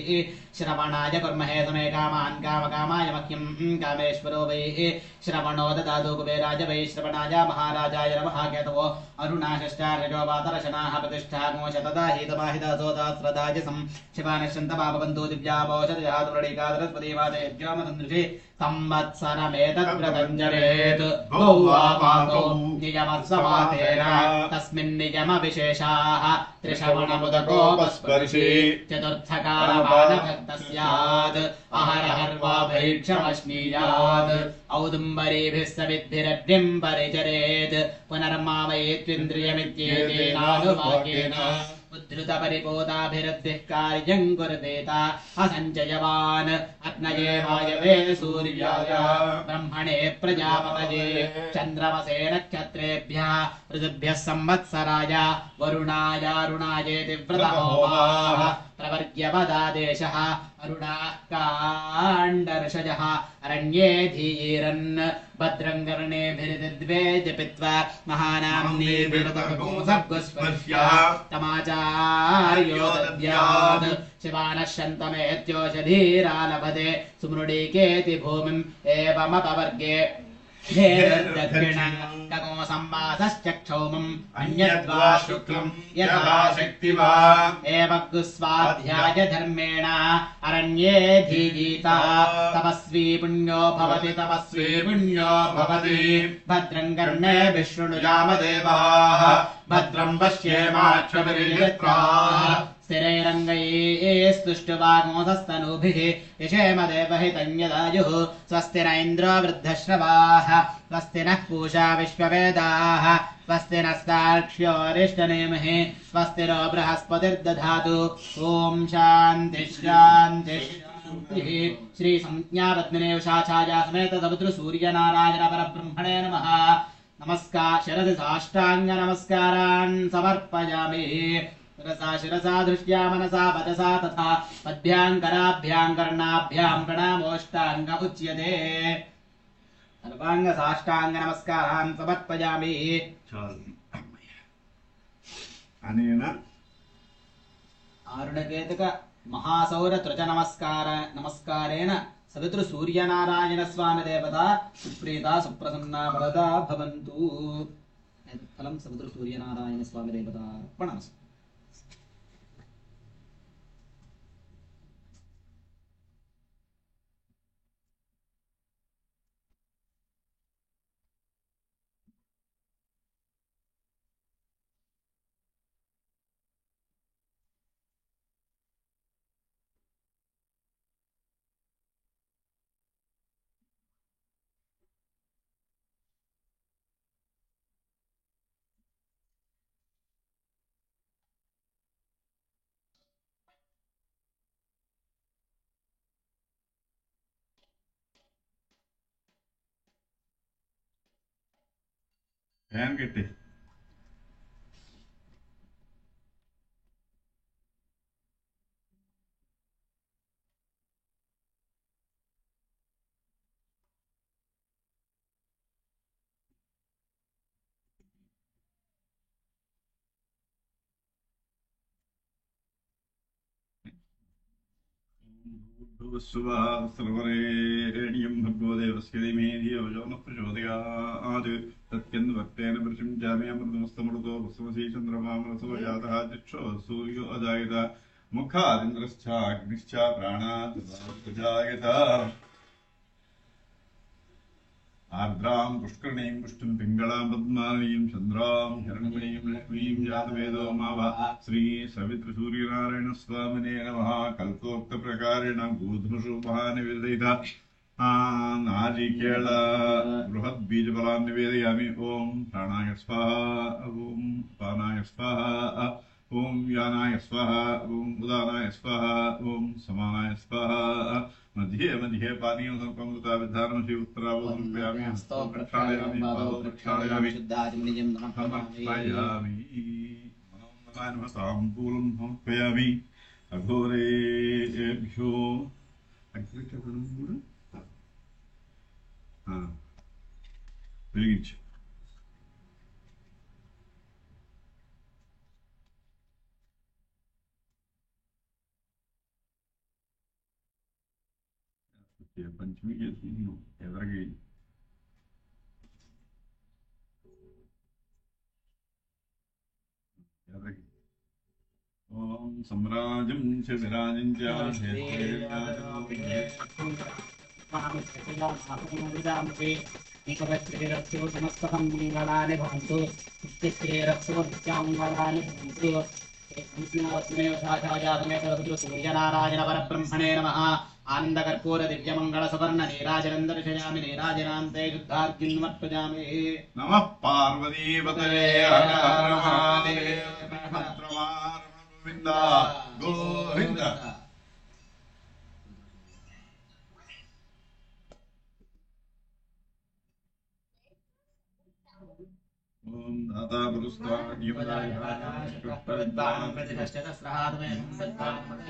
श्रवणाय कुर्महे समे कामान् कामकामाय मह्यं कामेश्वरो वै श्रवणो ददातु कुबेराय वै श्रवणाय महाराजाय नमः केतवो अरुणाश्चार्यो वातरशनाः प्रतिष्ठा गोशतदाहीतमाहितसोदास्रदाजसं शिवानश्चन्तमापवन्तु दिव्यावोषधयादुरणीकादरस्पतिवादयज्योमतन्दृषि संवत्सरमेतद्व्रतञ्जरेत् गौवापाकौ नियमस्वमातेन तस्मिन्नियमविशेषाः त्रिश्रवणमुदकोपस्पर्शे चतुर्थकालमानभक्तः स्यात् अहरहर्वा भैक्षमश्नीयात् औदुम्बरीभिः सविद्भिरग्निं परिचरेत् पुनर्मामयेत्विन्द्रियमित्येतेनानुवाक्येन उद्धृतपरिपोताभिरद्भिः कार्यं कुर्वेता असञ्चयवान् अग्नये वायवे सूर्याय ब्रह्मणे प्रजापतये चन्द्रमसे नक्षत्रेभ्यः ऋतुभ्यः संवत्सराय वरुणायारुणायेति व्रतहोमाः प्रवर्ग्यपदादेशः अरुणाकाण्डर्षजः अरण्ये धीरन् भद्रं कर्णेभिर्दिद्वेजपित्वा महानाम्नीभिर्तपुंसर्गस्पर्श्यः तमाचार्यो दद्यात् शिवानः शन्तमेत्योषधीरा लभते सुमृडीकेति भूमिम् एवमपवर्गे दक्षिणं संवासश्चक्षौमम् अन्यद्वा शुक्लम् यथा शक्ति वा एवग्स्वाध्याय धर्मेण अरण्ये धीगीता तपस्वी पुण्यो भवति भद्रं कर्णेभिः शृणुयाम देवाः भद्रं पश्येमाक्षभिर्यत्राः स्थिरैरङ्गैस्तुष्टुवागोधस्तनूभिः यशेम देवहितं यदायुः स्वस्ति न इन्द्रो वृद्धश्रवाः स्वस्ति नः पूषा विश्ववेदाः स्वस्ति नस्तार्क्ष्योरिष्टनेमिः स्वस्ति नो बृहस्पतिर्दधातु ॐ शान्तिः शान्तिः शान्तिः श्री संज्ञापद्मिने उषाछाया समेत सवितृसूर्यनारायण परब्रह्मणे नमः नमस्कार शरद साष्टांग नमस्कारान् समर्पयामि रसा शिरसा दृष्ट्या मनसा वचसा तथा पद्भ्यां कराभ्यां कर्णाभ्यां प्रणामोष्टांग उच्यते सर्वांग साष्टांग नमस्कारान् समर्पयामि अनेन आरुणकेतक महासौर त्वच नमस्कारेण सवितृ सूर्यनारायण स्वामी देवता सुप्रीता सुप्रसन्ना वरदा भवन्तु फलं सवितृ सूर्यनारायण स्वामी देवता अर्पणमस्तु ఫ్యాన్ కట్టి सर्वरेण्यं भगवदेवस्य धीमहि धियो यो नः प्रचोदयात् तत्किन्वर्तेन प्रशिञ्चामि अमृतमस्तमृतो भस्मसी चन्द्रमामरसो जातः चक्षो सूर्यो अजायत मुखादिन्द्रश्चाग्निश्च प्राणात् जायत आर्द्रां पुष्करणीं पुष्टिं पिङ्गलां पद्मालीं चन्द्रां हिरण्मयीं लक्ष्मीं जातवेदो मावा श्री सवितृसूर्यनारायणस्वामिने नमः कल्पोक्तप्रकारेण गोधूमशोभः निवेदयिता नारिकेळ बृहद्बीजफलान् निवेदयामि ॐ प्राणाय स्वाहा ॐ पानाय स्वाहा ॐ यानाय स्वाहा ॐ उदानाय स्वाहा ॐ समानाय स्वाहा मध्ये मध्ये पानीयं समृता विधानमसि उत्तरावधं समर्पयामि हस्तौ प्रक्षालयामि पादौ प्रक्षालयामि शुद्धाचमनीयं समर्पयामि मनोन्नतान् ताम्बूलं समर्पयामि अघोरेभ्यो వెలిగించు పంచమి ఎదరగి ఎదరగి ఓం సమ్రాజం చ విరాజం చ निकटश्रीरक्षो समस्तकं मङ्गलानि भवन्तु नित्यश्रीरक्षो नित्यामङ्गलानि भवन्तु सूर्यनारायण परब्रह्मणे नमः आनन्दकर्पूर दिव्यमङ्गल सुवर्ण नीराजनं दर्शयामि नीराजनान्ते शुद्धार्घ्यमर्पयामि नमः पार्वतीपतये हर हर महादेव गोविन्द गोविन्द ॐ दाता पुरुस्ताड्यमदाय प्रविद्वानं प्रतिष्ठितस्रहात्मयं विद्वान्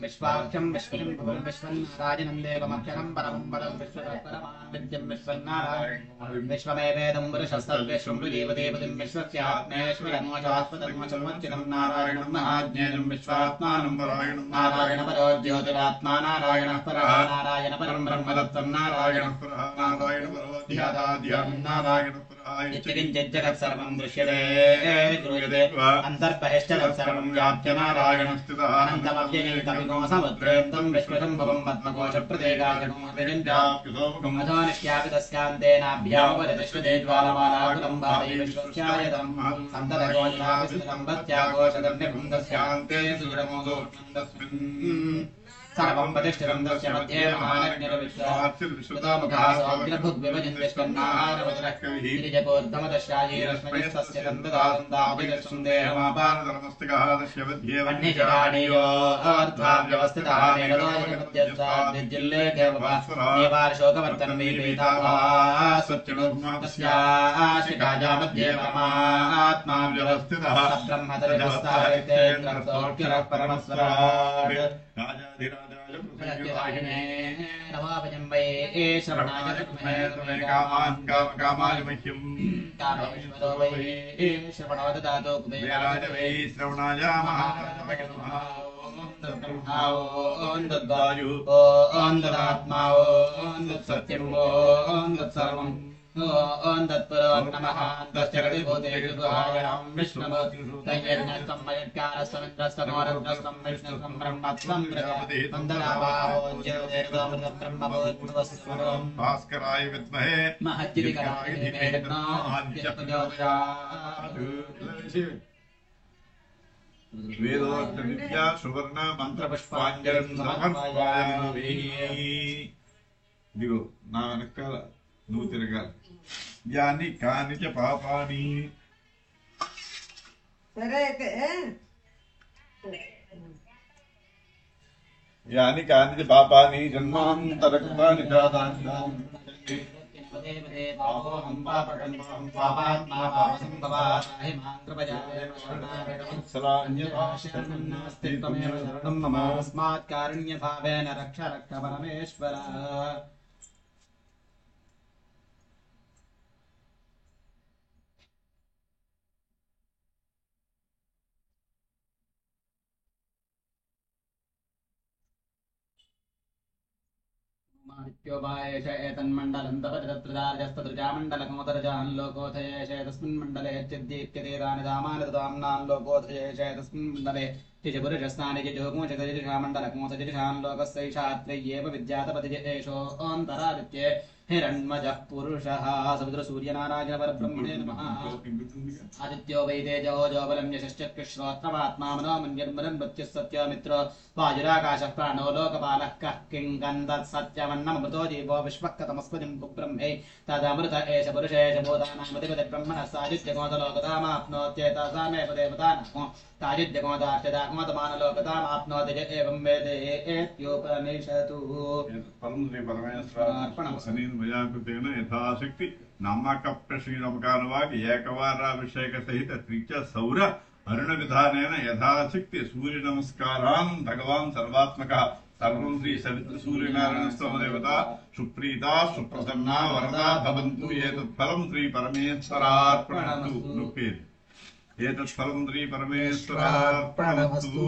विश्वाख्यं विश्वं विश्वन्नारायणं देवमक्षरं परमं पदं विश्वतत्परमान् विद्यं विश्वन्नारायणं विश्वमेवेदं पुरुषस्तद्विश्वं देवदेवतिं विश्वस्यात्मेश्वरं शाश्वतमचमच्चिरं नारायणं महाज्ञेयं विश्वात्मानं परायणं नारायण परो ज्योतिरात्मा नारायणः परः नारायण परं ब्रह्मदत्तं नारायणः परः नारायण किञ्चिज्जगत् सर्वं दृश्यते श्रूयते अन्तर्बहिश्च तत्सर्वं व्याप्य नारायणः स्थितः अनन्तमव्ययन्तमिकोसमुद्रेन्दं विश्वशम्भवं पद्मकोशप्रदेकाजगमोऽधो निश्यापितस्यान्तेनाभ्यामुपरितिष्ठते ज्वालमालाकुलं भावै विश्वस्यायतं सन्ततकोशलाभिस्थितं भत्याकोशगर्निभुन्दस्यान्ते सुरमोदोष्णं तस्मिन् सर्वं प्रतिष्ठितं तस्य मध्ये महानग्निर्विश्वामुखः सौग्रभुग्विभजिन्तिष्कन्नाहारवज्रकविजकोद्गमदशायीरश्मयस्तस्य दन्तदासन्दाभिदर्शं देहमापानधर्मस्तिकः तस्य मध्ये वह्निजटाडीयोर्ध्वाव्यवस्थितः नेगलोजगमध्यस्ताद्विज्जिल्ले देवभास्वच्चिणुर्मातस्याशिकाजा परमात्मा व्यवस्थितः ब्रह्मतरिवस्थायतेन्द्रस्तोऽर्किरः परमस्वराट् राजाधिराजाय प्रसन्नवाहिने नमोऽभजम्बे श्रवणाय तस्मै कामान् कामकामाय मह्यं कामेश्वरो वै श्रवणो ददातु कुबेराय वै श्रवणाय महाराजाय नमः ॐ तद्वायु ॐ तदात्मा ॐ तत्सत्यं ॐ तत्सर्वम् ॐ तत्पुरो नमः तस्य गतिभूतेषु गुहायां विष्णुमूर्तिर्यज्ञस्तं मयत्कारस्तमिन्द्रस्तमोरन्द्रस्तं विष्णुस्तं ब्रह्मत्वं प्रजापतिर्वन्दनाभावोज्योतिर्गोमृतं ब्रह्मभूतवस्वरं भास्कराय विद्महे महज्जितिकराय धीमहि तन्नो प्रचोदयात् वेदोक्त विद्या सुवर्ण मंत्र पुष्पांजलिं समर्पयामि दिगो ना వెనకాల నువ్వు తిరగాలి యాని కాని చ పాపాని సరే అయితే యాని కాని చ పాపాని జన్మాంతరకృతాని జాతాని పాపోహం పాపకం పాపాత్మా పాపసంభవా హిమాం కృపయాయ శరణం నాస్తి త్వమేవ శరణం మమ తస్మాత్ కారుణ్యభావేన రక్ష రక్ష పరమేశ్వర आदित्योपायेष एतन्मण्डलं तपतितत्रदार्जस्तदृजामण्डलकोदरजान् लोकोथयेष तस्मिन् मण्डले चिद्दीप्यते तानि दामानदाम्नान् लोकोथयेष तस्मिन् मण्डले तिजपुरुषस्नानि जोगोचकदिशामण्डलकोथजिषान् लोकस्यैषात्वय्येव विद्यातपतिज एषोऽन्तरादित्ये हिरण्मजः पुरुषः समुद्रसूर्यनारायण परब्रह्मणे नमः आदित्यो वै तेजो जोबलं यशश्चक्षुश्रोत्रमात्मा मनोमन्यर्मलं मृत्युः सत्यमित्रो वायुराकाशः प्राणो लोकपालः कः किं गन्धत् सत्यमन्नमृतो जीवो विश्वः कथमस्पतिं ब्रह्मे तदमृत एष पुरुषेश भूतानामधिपतिर्ब्रह्मणः सायुज्यगोदलोकतामाप्नोत्येतासामेव देवतानामो तायुज्यगोदार्चदागोदमानलोकतामाप्नोति च एवं वेदेत्योपनिषतु मयाकृतेन यथाशक्ति नामाकप्य श्रीनमकानुवाक् एकवाराभिषेक सहित त्रिच सौर अरुण विधानेन यथाशक्ति सूर्य नमस्कारान् भगवान् सर्वात्मकः सर्वं श्री सवित्र सूर्यनारायण स्तवदेवता सुप्रीता सुप्रसन्ना वरदा भवन्तु एतत्फलं श्री परमेश्वरार्पणमस्तु एतत्फलं श्री परमेश्वरार्पणमस्तु।